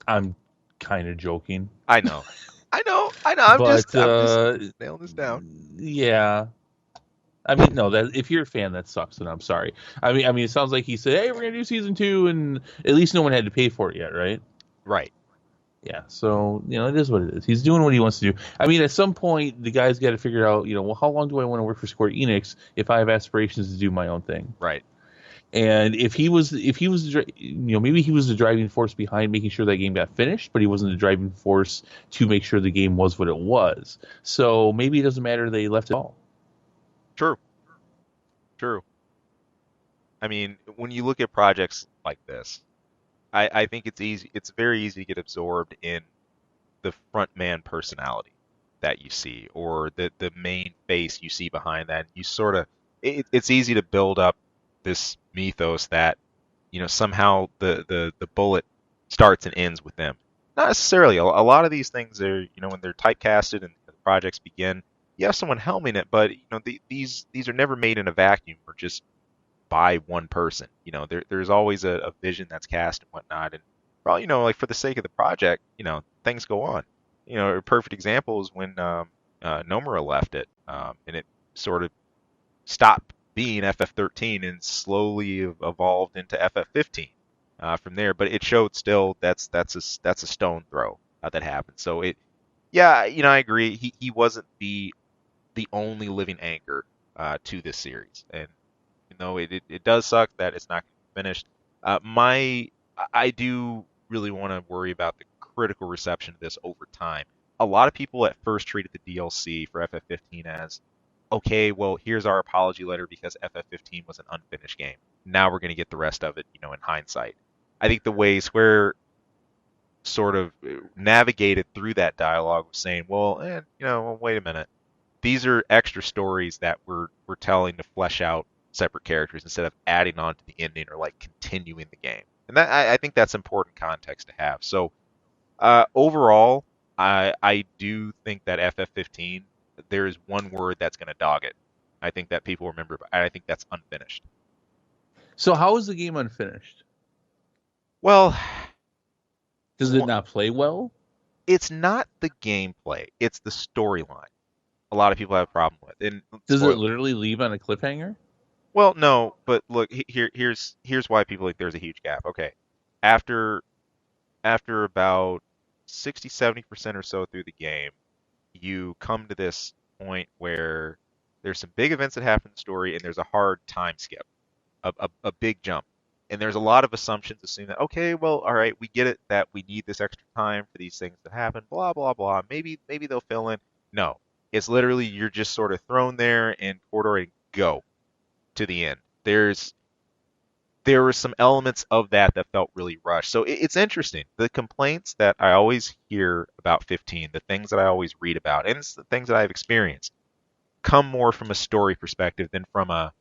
I'm kind of joking, I know. I know. but I'm just nailing this down. yeah. I mean, no, that if you're a fan, that sucks, and I'm sorry. I mean, it sounds like he said, "Hey, we're gonna do season 2," and at least no one had to pay for it yet, right? Right. Yeah, so it is what it is. He's doing what he wants to do. I mean, at some point, the guy's got to figure out, well, how long do I want to work for Square Enix if I have aspirations to do my own thing? Right. And maybe he was the driving force behind making sure that game got finished, but he wasn't the driving force to make sure the game was what it was. So maybe it doesn't matter they left it all. True. True. I mean, when you look at projects like this, I think it's easy. It's very easy to get absorbed in the front man personality that you see, or the main face you see behind that. You sort of, it's easy to build up this mythos that somehow the bullet starts and ends with them. Not necessarily. A lot of these things are, when they're typecasted and the projects begin, you have someone helming it, but these are never made in a vacuum or just by one person. There's always a vision that's cast and whatnot, and probably like for the sake of the project, things go on. A perfect example is when Nomura left it, and it sort of stopped being FF13 and slowly evolved into FF15 from there. But it showed still that's a stone throw that happened. So yeah, I agree. He wasn't the only living anchor to this series, and it does suck that it's not finished. I do really want to worry about the critical reception of this over time. A lot of people at first treated the DLC for FF15 as, okay, well, here's our apology letter because FF15 was an unfinished game. Now we're going to get the rest of it, in hindsight. I think the way Square sort of navigated through that dialogue was saying, well, well, wait a minute. These are extra stories that we're telling to flesh out separate characters instead of adding on to the ending or like continuing the game. And that I think that's important context to have. So overall, I do think that FF15, there is one word that's going to dog it. I think that people remember, but I think that's unfinished. So how is the game unfinished? Well, Does it not play well? it's not the gameplay; it's the storyline. A lot of people have a problem with. And Does it literally leave on a cliffhanger? well, no, but look, here's why people think there's a huge gap. Okay, after about 60-70% or so through the game, you come to this point where there's some big events that happen in the story, and there's a hard time skip, a big jump. And there's a lot of assumptions assuming that, okay, well, all right, we get it that we need this extra time for these things to happen, blah, blah, blah. Maybe they'll fill in. No, it's literally you're just sort of thrown there in corridor and go to the end. There were some elements of that felt really rushed. So it's interesting. The complaints that I always hear about 15, the things that I always read about, and it's the things that I've experienced, come more from a story perspective than from a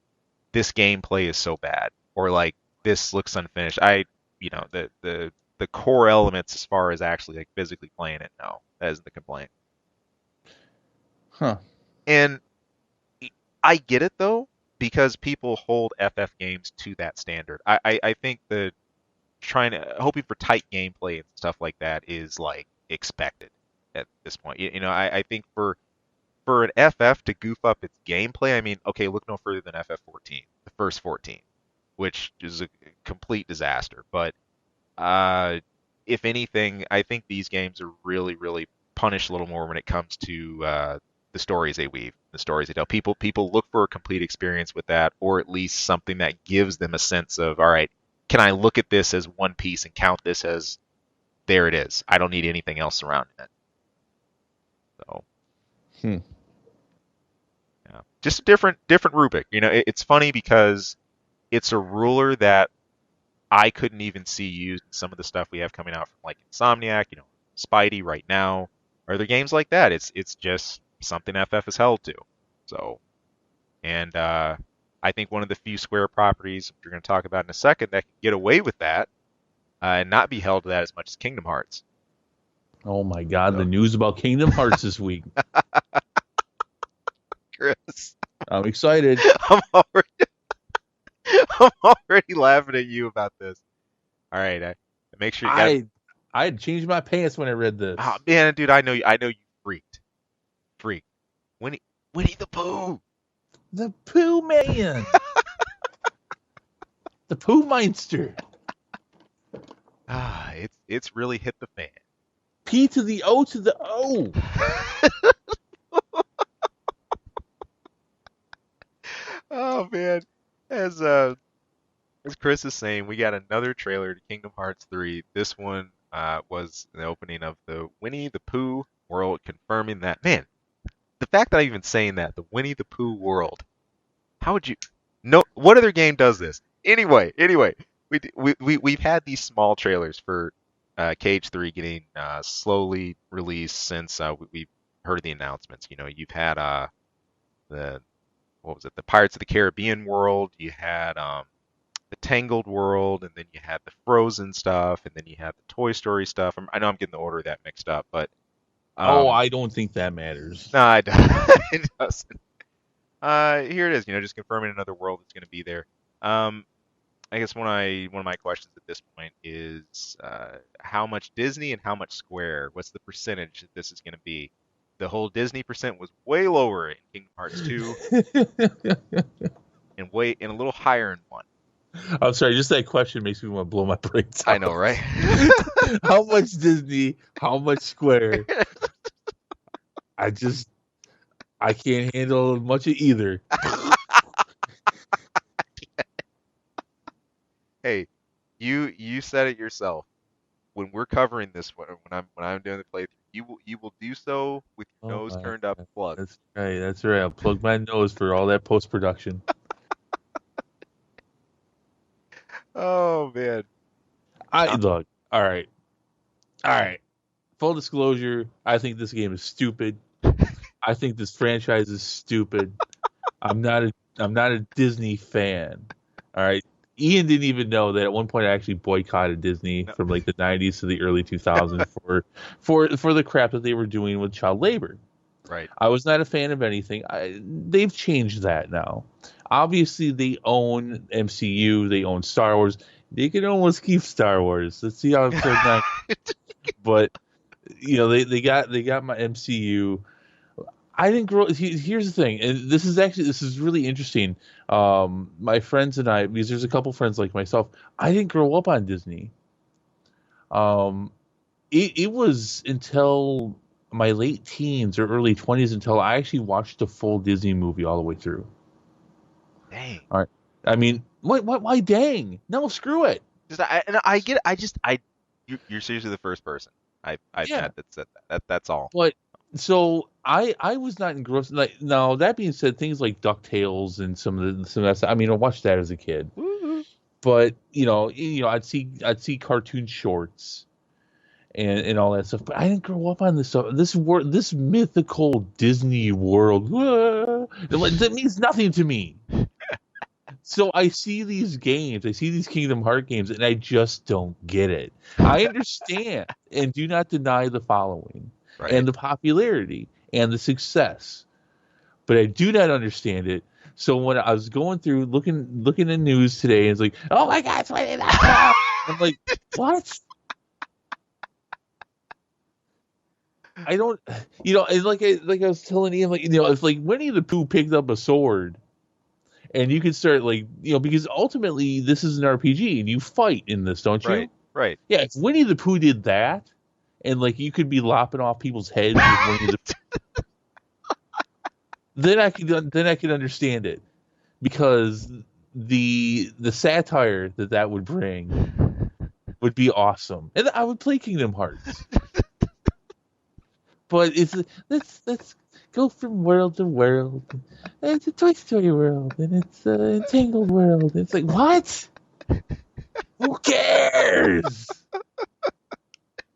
this gameplay is so bad or like this looks unfinished. The core elements as far as actually like physically playing it, no, that isn't the complaint. Huh. And I get it though, because people hold FF games to that standard. I think the hoping for tight gameplay and stuff like that is like expected at this point. I think for an FF to goof up its gameplay, I mean, okay, look no further than FF14, the first 14, which is a complete disaster. But if anything, I think these games are really, really punished a little more when it comes to the stories they weave, the stories they tell. People look for a complete experience with that, or at least something that gives them a sense of, all right, can I look at this as one piece and count this as there it is? I don't need anything else surrounding it. So, yeah, just a different rubric. It's funny because it's a ruler that I couldn't even see used in some of the stuff we have coming out from like Insomniac, Spidey right now. Are there games like that? It's just something FF is held to. So, and I think one of the few Square properties we're going to talk about in a second that can get away with that and not be held to that as much as Kingdom Hearts. Oh my God, the news about Kingdom Hearts this week. Chris, I'm excited. I'm already, I'm already laughing at you about this. All right, make sure you got. I had changed my pants when I read Oh this. man, dude, I know you freaked. Winnie, Winnie the Pooh. The Pooh Man, the Pooh Meinster, It's really hit the fan. P to the O to the O. Oh man, as uh as Chris is saying, we got another trailer to Kingdom Hearts 3. This one was the opening of the Winnie the Pooh world, confirming that. Man, the fact that I'm even saying that, the Winnie the Pooh world. How would you? No, what other game does this? Anyway, we've had these small trailers for Cage 3 getting slowly released since we've heard the announcements. You know, you've had the what was it? The Pirates of the Caribbean world. You had the Tangled world, and then you had the Frozen stuff, and then you had the Toy Story stuff. I know I'm getting the order of that mixed up, but Oh, um, I don't think that matters. no, it doesn't. Here it is. You know, just confirming another world that's going to be there. Um, I guess one of my questions at this point is how much Disney and how much Square? What's the percentage that this is going to be? The whole Disney percent was way lower in Kingdom Hearts 2, and a little higher in one. I'm sorry, just that question makes me want to blow my brains I out. know, right? How much Disney? How much Square? I just I can't handle much of either. Hey, you said it yourself. When we're covering this one, when I'm doing the playthrough, you will do so with your Oh nose my turned up, God. plug. That's right. That's right. I'll plug my nose for all that post production. Oh man. I Uh, look. All right. All right. Full disclosure. I think this game is stupid. I think this franchise is stupid. I'm not a Disney fan. All right. Ian didn't even know that at one point I actually boycotted Disney no, from like the 90s to the early 2000s for the crap that they were doing with child labor. right. I was not a fan of anything. They've changed that now. Obviously, they own MCU. They own Star Wars. They can almost keep Star Wars. Let's see how it plays now. But they got my MCU. I didn't grow. Here's the thing, and this is really interesting. My friends and I, because there's a couple friends like myself, I didn't grow up on Disney. Um, it was until my late teens or early 20s until I actually watched the full Disney movie all the way through. Dang. All right. I mean, why dang? No, screw it. I get it. You're seriously the first person I've Yeah. met that said that. That's all. But so I was not engrossed. Like now that being said, things like DuckTales and some of that stuff. I mean, I watched that as a kid. Woo. But I'd see cartoon shorts and all that stuff. But I didn't grow up on this stuff. This mythical Disney world, that means nothing to me. So I see these games, I see these Kingdom Heart games, and I just don't get it. I understand and do not deny the following Right. and the popularity and the success, but I do not understand it. So when I was going through looking at news today, and it's like, oh my God, it's Winnie the Pooh. I'm like, what? I don't, and like I was telling Ian, like if like Winnie the Pooh picked up a sword and you could start like because ultimately this is an RPG and you fight in this, don't Right. you? Right. Yeah, if Winnie the Pooh did that, and like you could be lopping off people's heads with Winnie the Pooh, then I could understand it because the satire that would bring would be awesome, and I would play Kingdom Hearts. But let's go from world to world. It's a Toy Story world, and it's a Entangled world. It's like what? Who cares?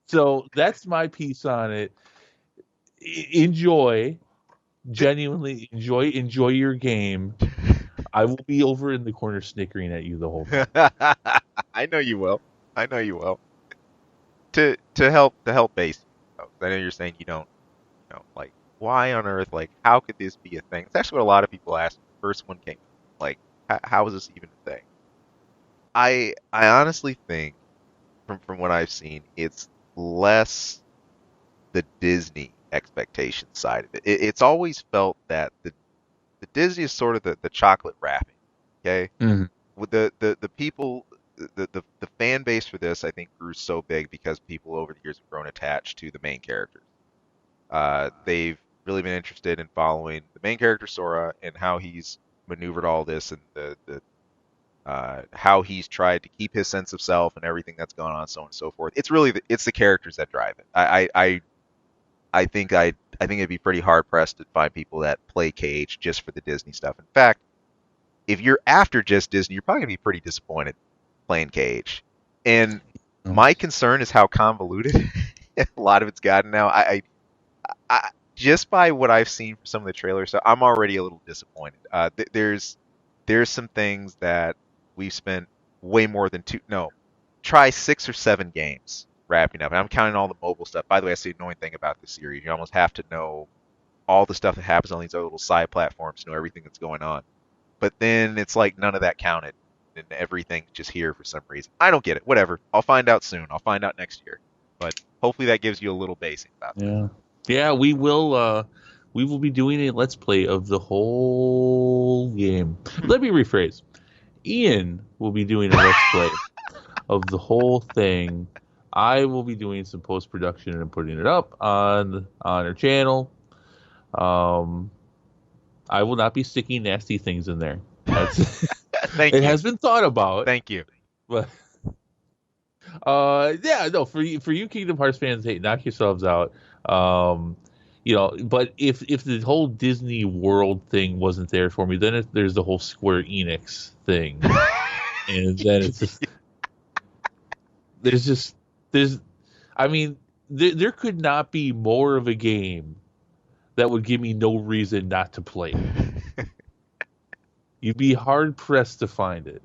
So that's my piece on it. Enjoy, genuinely enjoy your game. I will be over in the corner snickering at you the whole time. I know you will. I know you will. To help base. I know you're saying you don't like why on earth, like, how could this be a thing? It's actually what a lot of people ask when the first one came out. Like, how is this even a thing? I honestly think from what I've seen, it's less the Disney expectation side of it. It's always felt that the Disney is sort of the chocolate wrapping. Okay, Hmm. with the people, the fan base for this, I think, grew so big because people over the years have grown attached to the main characters. They've really been interested in following the main character Sora and how he's maneuvered all this and the how he's tried to keep his sense of self and everything that's gone on, so on and so forth. It's really it's the characters that drive it. I think I think it'd be pretty hard pressed to find people that play KH just for the Disney stuff. In fact, if you're after just Disney, you're probably gonna be pretty disappointed playing KH. And my concern is how convoluted a lot of it's gotten now. I just by what I've seen from some of the trailers, so I'm already a little disappointed. There's some things that we've spent way more than no, try 6 or 7 games wrapping up, and I'm counting all the mobile stuff. By the way, that's the annoying thing about this series. You almost have to know all the stuff that happens on these other little side platforms to know everything that's going on. But then it's like none of that counted, and everything's just here for some reason. I don't get it. Whatever. I'll find out soon. I'll find out next year. But hopefully that gives you a little basic about this. Yeah. Yeah, we will be doing a let's play of the whole game. Hmm. Let me rephrase. Ian will be doing a let's play of the whole thing. I will be doing some post production and putting it up on our channel. Um, I will not be sticking nasty things in there. That's Thank it you. has been thought about, Thank you. but yeah, no, for you Kingdom Hearts fans, hey, knock yourselves out. Um, but if the whole Disney World thing wasn't there for me, then there's the whole Square Enix thing, and then it's just there's just there's I mean there could not be more of a game that would give me no reason not to play it. You'd be hard pressed to find it.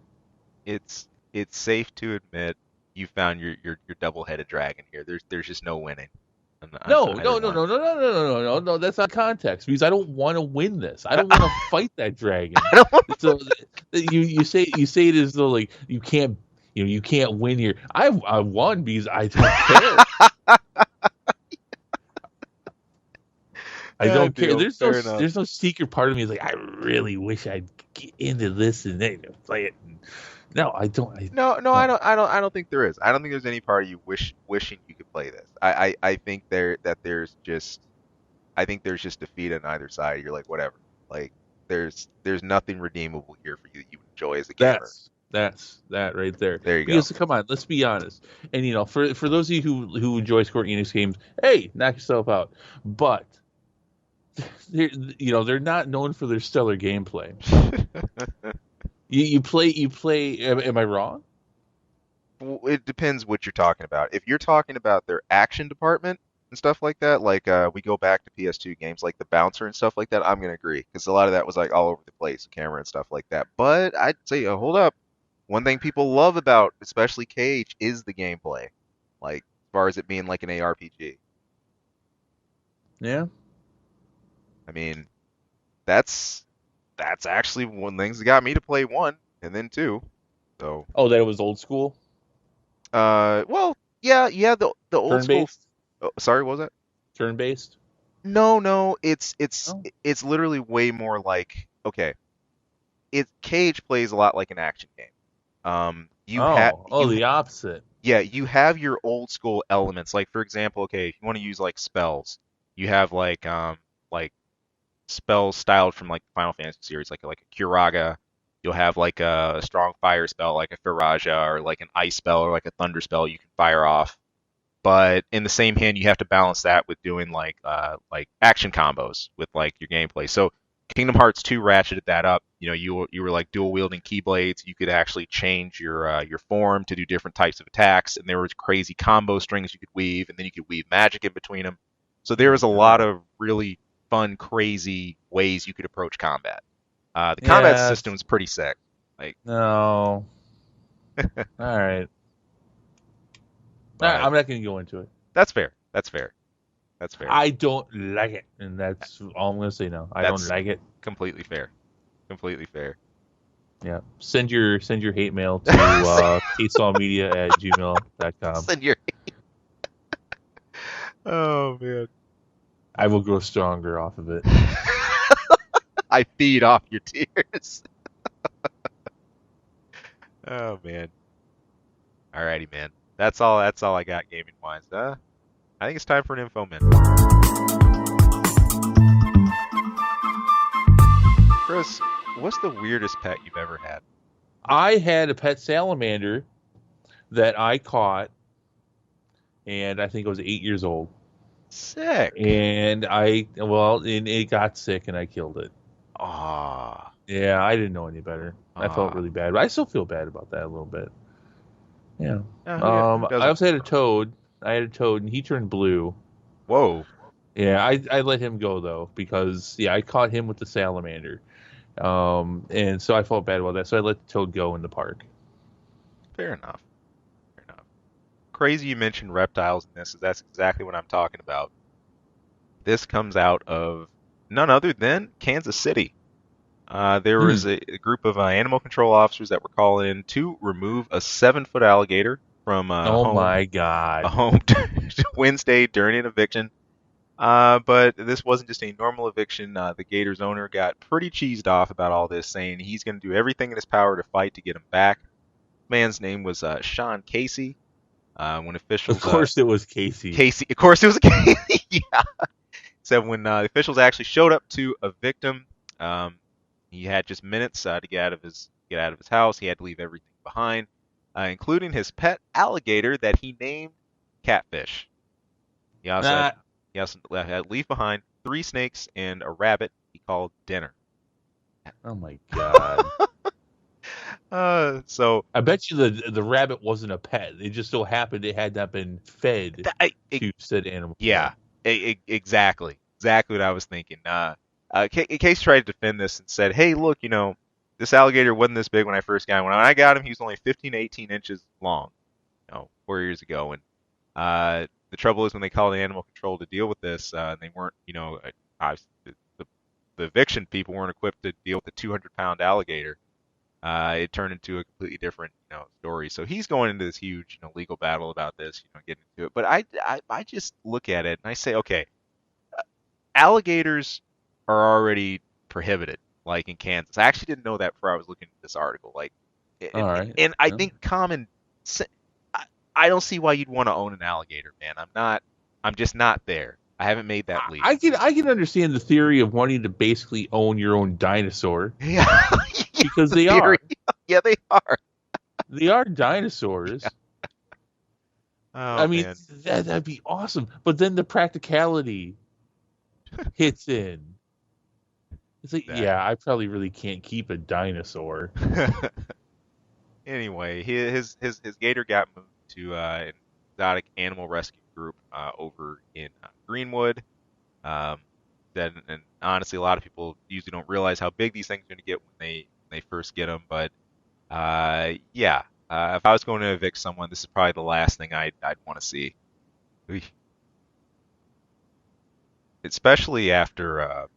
it's safe to admit you found your double-headed dragon here. There's just no winning on No, either no, no, one. no, no, no, no, no, no, no, no. That's not context because I don't want to win this. I don't want to fight that dragon. I don't. So you say it as though like you can't win here. I won because I don't care. I Yeah, don't care. deal. Fair enough. There's no secret part of me is like I really wish I'd get into this and then play it. No, I don't. No, no, No. I don't think there is. I don't think there's any part of you wishing you could play this. I think I think there's just defeat on either side. You're like, whatever. Like, there's nothing redeemable here for you that you enjoy as a gamer. That's that right there. There you go. Because come on, let's be honest. And for those of you who enjoy Square Enix games, hey, knock yourself out. But they're not known for their stellar gameplay. You play. Am I wrong? Well, it depends what you're talking about. If you're talking about their action department and stuff like that, like we go back to PS2 games like the bouncer and stuff like that, I'm gonna agree because a lot of that was like all over the place, camera and stuff like that. But I'd say, hold up. One thing people love about, especially Cage, is the gameplay. Like as far as it being like an ARPG. Yeah. I mean, that's that's actually one of the things that got me to play one and then two. So, Oh, that it was old school, well, yeah, yeah, the old turn school. based, Oh, sorry, what was that? turn based. No, no, Oh. it's literally way more like okay. It Cage plays a lot like an action game. You have Oh, the opposite. yeah, you have your old school elements. Like for example, okay, if you want to use like spells, you have like spells styled from like the Final Fantasy series, like a Curaga. You'll have like a strong fire spell, like a Firaja, or like an ice spell, or like a thunder spell you can fire off. But in the same hand, you have to balance that with doing like action combos with like your gameplay. So Kingdom Hearts 2 ratcheted that up. You were like dual wielding keyblades. You could actually change your form to do different types of attacks, and there was crazy combo strings you could weave, and then you could weave magic in between them. So there My was a lot God. of really fun, crazy ways you could approach combat. The combat Yeah. system is pretty sick. Like, No. All right. but I'm not going to go into it. that's fair. That's fair. That's fair. I don't like it, and that's all I'm gonna say now. I don't That's like it. completely fair. Completely fair. Yeah. Send your hate mail to ksawmedia@gmail.com. Send your. Oh man. I will grow stronger off of it. I feed off your tears. Oh man. Alrighty, man. That's all. That's all I got gaming wise. I think it's time for an info min. Chris, what's the weirdest pet you've ever had? I had a pet salamander that I caught, and I think I was 8 years old. Sick. And it got sick, and I killed it. Ah. Yeah, I didn't know any better. I felt Ah. really bad, but I still feel bad about that a little bit. Yeah. Who I doesn't? also had a toad. I had a toad, and he turned blue. Whoa. Yeah, I let him go though because I caught him with the salamander, and so I felt bad about that. So I let the toad go in the park. Fair enough. Fair enough. Crazy you mentioned reptiles in this, 'cause that's exactly what I'm talking about. This comes out of none other than Kansas City. There was a group of animal control officers that were called in to remove a 7-foot alligator from Oh my a God! home Wednesday during an eviction. But this wasn't just a normal eviction. The Gators owner got pretty cheesed off about all this, saying he's going to do everything in his power to fight to get him back. Man's name was Sean Casey. When Of officials course, it was Casey. Casey, of course, it was Casey. Yeah. So when the officials actually showed up to evict him, he had just minutes to get out of his house. He had to leave everything behind, including his pet alligator that he named Catfish. He also Nah. had to leave behind 3 snakes and a rabbit he called Dinner. Oh my God! So I bet you the rabbit wasn't a pet. It just so happened it had not been fed to said animal. Yeah, exactly what I was thinking. Case tried to defend this and said, "Hey, look, this alligator wasn't this big when I first got him. When I got him, he was only 15 to 18 inches long, 4 years ago." And the trouble is when they called animal control to deal with this, they weren't, obviously the eviction people weren't equipped to deal with a 200-pound alligator. It turned into a completely different, story. So he's going into this huge, legal battle about this, getting into it. But I just look at it and I say, okay, alligators are already prohibited, like in Kansas. I actually didn't know that before I was looking at this article. Like, All right. and I think common sense. I don't see why you'd want to own an alligator, man. I'm just not there. I haven't made that leap. I can understand the theory of wanting to basically own your own dinosaur. Yeah, because they are. Yeah, they are. They are dinosaurs. Oh, I mean, man. that'd be awesome. But then the practicality hits in. It's like, yeah, I probably really can't keep a dinosaur. Anyway, his gator got moved to an exotic animal rescue group over in Greenwood. And honestly, a lot of people usually don't realize how big these things are going to get when they first get them. But if I was going to evict someone, this is probably the last thing I'd want to see. Especially after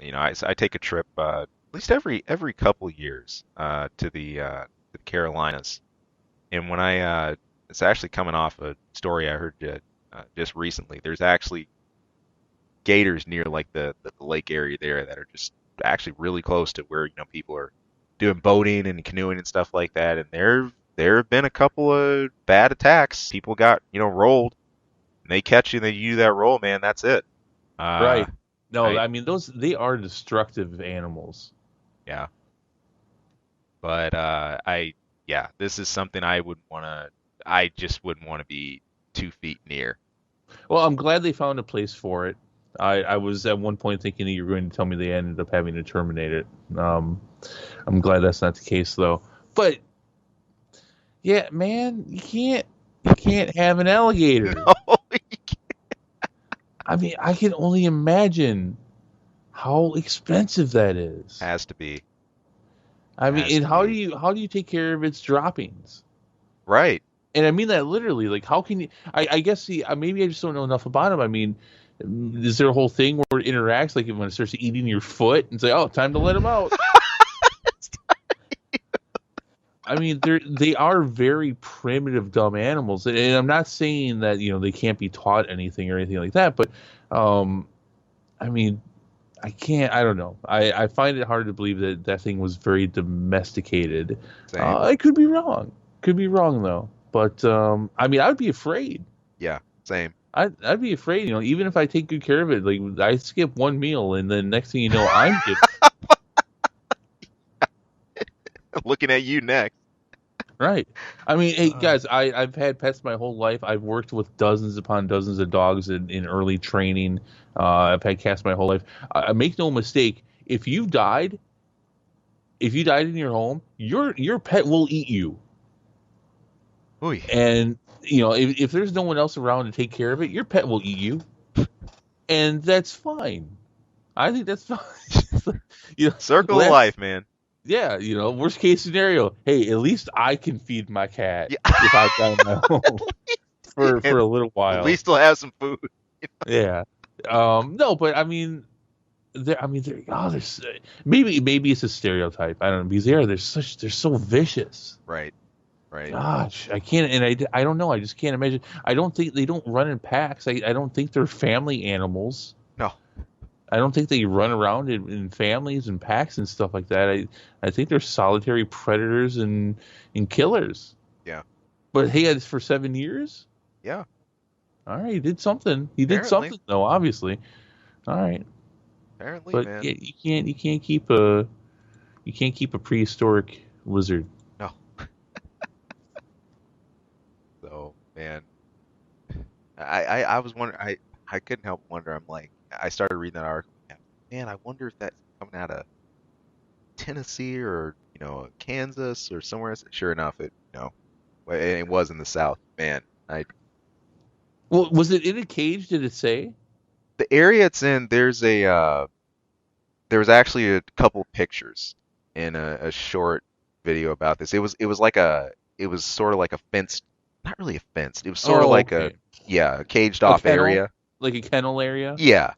I take a trip at least every couple years to the Carolinas, and when it's actually coming off a story I heard just recently. There's actually gators near like the lake area there that are just actually really close to where people are doing boating and canoeing and stuff like that. And there have been a couple of bad attacks. People got rolled, and they catch you, and you do that roll, man. That's it. Right. No, I mean they are destructive animals. Yeah. But this is something I just wouldn't want to be 2 feet near. Well, I'm glad they found a place for it. I was at one point thinking that you were going to tell me they ended up having to terminate it. I'm glad that's not the case though. But yeah, man, you can't have an alligator. No, you can't. I mean, I can only imagine how expensive that is. Has to be. I mean, and how do you take care of its droppings? Right. And I mean that literally. Like, how can you? I guess maybe I just don't know enough about them. I mean, Is there a whole thing where it interacts, like when it starts eating your foot and say, "Oh, time to let him out"? I mean, they are very primitive, dumb animals, and I'm not saying that they can't be taught anything or anything like that, but um, I mean, I can't. I don't know. I find it hard to believe that that thing was very domesticated. Same. I could be wrong. Could be wrong though. But I mean, I would be afraid. Yeah, same. I'd be afraid. Even if I take good care of it, like I skip one meal, and then next thing you know, I'm getting Looking at you next. right. I mean, hey Uh, guys, I've had pets my whole life. I've worked with dozens upon dozens of dogs in early training. I've had cats my whole life. Make no mistake. If you died in your home, your pet will eat you. Oy. And if there's no one else around to take care of it, your pet will eat you, and that's fine. I think that's fine. Circle of Last, life, man. yeah, worst case scenario. Hey, at least I can feed my cat Yeah. if I die in my home for And a little at least while. still have some food. Yeah. No, but I mean, there's maybe it's a stereotype. I don't know because they're so vicious. Right, right. Gosh, I can't, and I don't know. I just can't imagine. I don't think they don't run in packs. I don't think they're family animals. No. I don't think they run around in families and packs and stuff like that. I think they're solitary predators and killers. Yeah. But hey, it's for 7 years. Yeah. All right, he did something. He did Apparently. something though, obviously. All right, Apparently, but man. yeah, you can't keep a prehistoric lizard. No. So, man, I was wondering. I couldn't help wonder. I'm like, I started reading that article. Man, I wonder if that's coming out of Tennessee or Kansas or somewhere else. Sure enough, it was in the South. Man, I Well, was it in a cage? Did it say? the area it's in. There was actually a couple pictures in a short video about this. It was sort of like a fenced, not really a fenced. It was sort of Oh, like a okay. yeah, a caged A off kennel, area. like a kennel area. Yeah,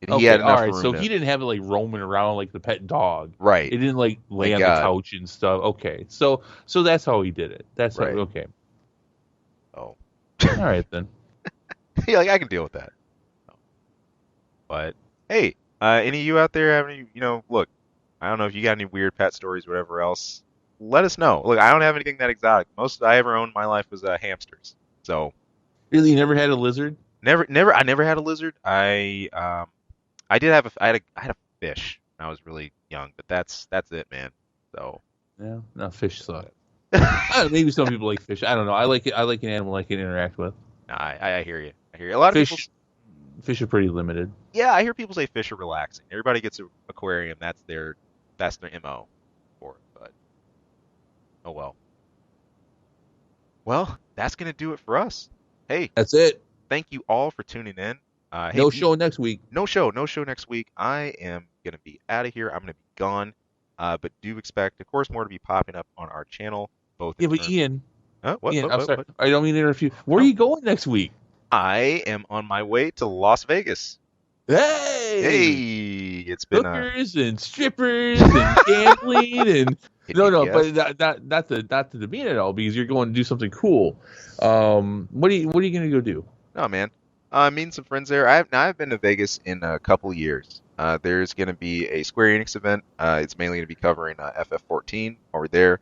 and he Okay, had all enough right. room So to he didn't have it like roaming around like the pet dog. right. It didn't like lay Thank on the God. couch and stuff. Okay, so that's how he did it. That's how. Right. Okay, Oh, all right then. yeah, like I can deal with that. But hey, any of you out there have any? Look, I don't know if you got any weird pet stories, whatever else. Let us know. Look, I don't have anything that exotic. Most I ever owned in my life was hamsters. So Really, you never had a lizard? I never had a lizard. I did have I had a fish when I was really young, but that's it, man. So Yeah, no, fish suck. I don't know, maybe some people like fish. I don't know. I like it. I like an animal I can interact with. nah, I hear you. I hear you. A lot of people, Fish are pretty limited. yeah, I hear people say fish are relaxing. Everybody gets an aquarium. That's their MO for it. But oh well. Well, that's gonna do it for us. Hey, That's it. thank you all for tuning in. Hey, No show next week. no show next week. I am gonna be out of here. I'm gonna be gone. But do expect, of course, more to be popping up on our channel, both in Yeah, but terms. Ian, What? Ian, I'm sorry. What? I don't mean to interrupt you. Where are No, you going next week? I am on my way to Las Vegas. Hey, Hey, it's been hookers and strippers and gambling and no, yes. but not to demean it all because you're going to do something cool. What are you going to go do? No, man. Meeting some friends there. I've been to Vegas in a couple years. There's going to be a Square Enix event. It's mainly going to be covering FF14 over there.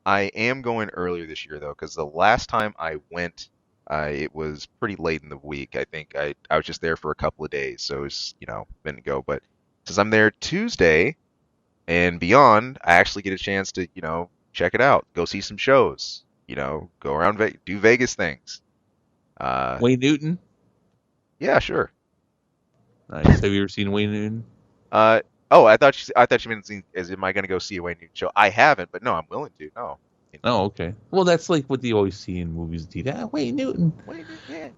I am going earlier this year though, because the last time I went, it was pretty late in the week. I think I was just there for a couple of days, so it's been to go. But since I'm there Tuesday and beyond, I actually get a chance to check it out, go see some shows, go around do Vegas things. Uh, Wayne Newton. yeah, sure. Nice. Have you ever seen Wayne Newton? Uh, oh, I thought you meant as am I going to go see a Wayne Newton show? I haven't, but no, I'm willing to. No. Oh, okay. Well, that's like what you always see in movies and TV. Wayne Newton. Wayne Newton, yeah. Yeah.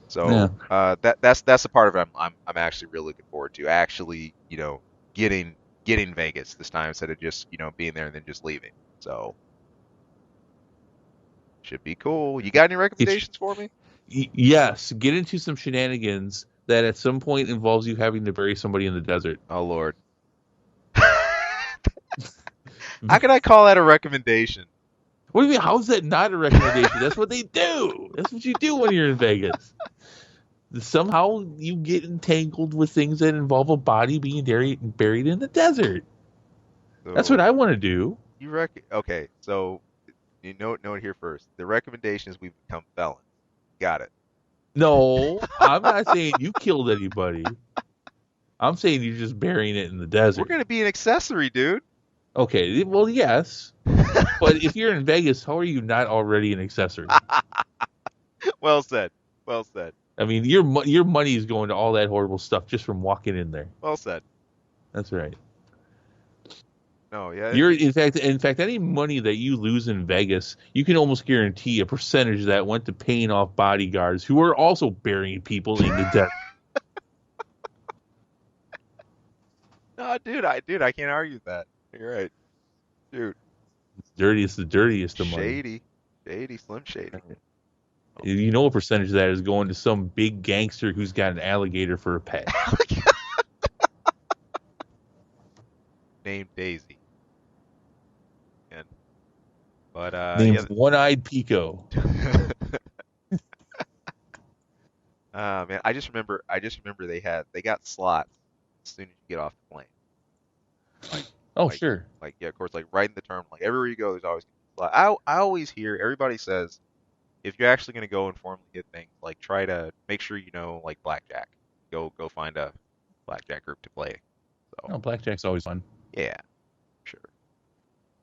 So that's the part of it I'm actually really looking forward to. Actually, getting Vegas this time instead of just being there and then just leaving. So should be cool. You got any recommendations for me? Yes. Get into some shenanigans that at some point involves you having to bury somebody in the desert. Oh Lord. How can I call that a recommendation? What do you mean? How is that not a recommendation? That's what they do. That's what you do when you're in Vegas. Somehow you get entangled with things that involve a body being buried in the desert. That's what So I want to do. okay, so you know it here first. The recommendation is we become felons. Got it. No, I'm not saying you killed anybody. I'm saying you're just burying it in the We're desert. gonna be an accessory, dude. Okay, well, yes. But if you're in Vegas, how are you not already an accessory? Well said. Well said. I mean, your money is going to all that horrible stuff just from walking in there. Well said. That's right. No, yeah. You're in fact, any money that you lose in Vegas, you can almost guarantee a percentage of that went to paying off bodyguards who are also burying people in the desert. No, dude, I can't argue with that. You're right, dude. The dirtiest of money. Shady, slim shady. You know, a percentage of that is going to some big gangster who's got an alligator for a pet. Named Daisy. And, but Named yeah. One-Eyed Pico. Man, I just remember they got slots as soon as you get off the plane. Oh, Like, sure. like yeah, of course, like right in the terminal, like everywhere you go, there's always a slot. I always hear everybody says if you're actually gonna go and formally get things, like try to make sure you know like blackjack. Go find a blackjack group to play. So Oh, blackjack's always fun. yeah, sure.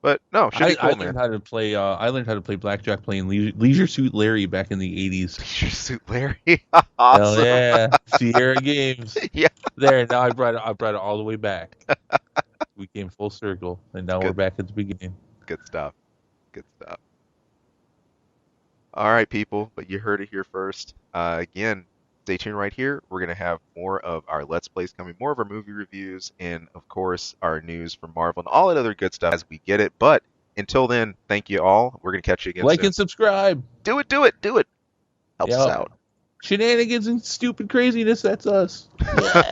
But no, should be I cool, learned man. how to play. I learned how to play blackjack playing Leisure Suit Larry back in the '80s. Leisure Suit Larry, Hell awesome. yeah, Sierra Games. Yeah, There, now I brought it all the way back. We came full circle, and now we're good, back at the beginning. good stuff. Good stuff. All right, people, but you heard it here first. Again, stay tuned right here. We're going to have more of our Let's Plays coming, more of our movie reviews, and of course, our news from Marvel and all that other good stuff as we get it. But until then, thank you all. We're going to catch you again Like soon. and subscribe. Do it. Helps us Yep. out. Shenanigans and stupid craziness, that's us. Yeah.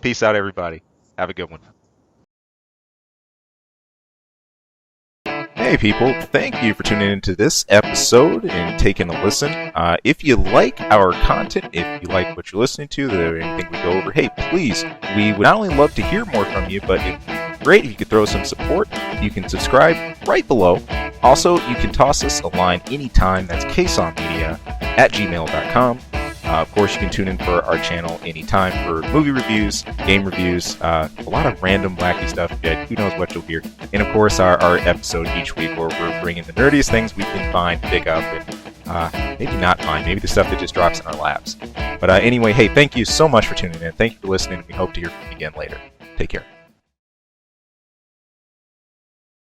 Peace out, everybody. Have a good one. Hey people, thank you for tuning into this episode and taking a listen. If you like our content, if you like what you're listening to, anything we go over, hey, please, we would not only love to hear more from you, but it'd be great if you could throw some support. You can subscribe right below. Also, you can toss us a line anytime. That's ksonmedia@gmail.com. Of course, you can tune in for our channel anytime for movie reviews, game reviews, a lot of random wacky stuff. Who knows what you'll hear. And of course, our episode each week where we're bringing the nerdiest things we can find, pick up, and maybe not find. Maybe the stuff that just drops in our laps. But anyway, hey, thank you so much for tuning in. Thank you for listening. We hope to hear from you again later. Take care.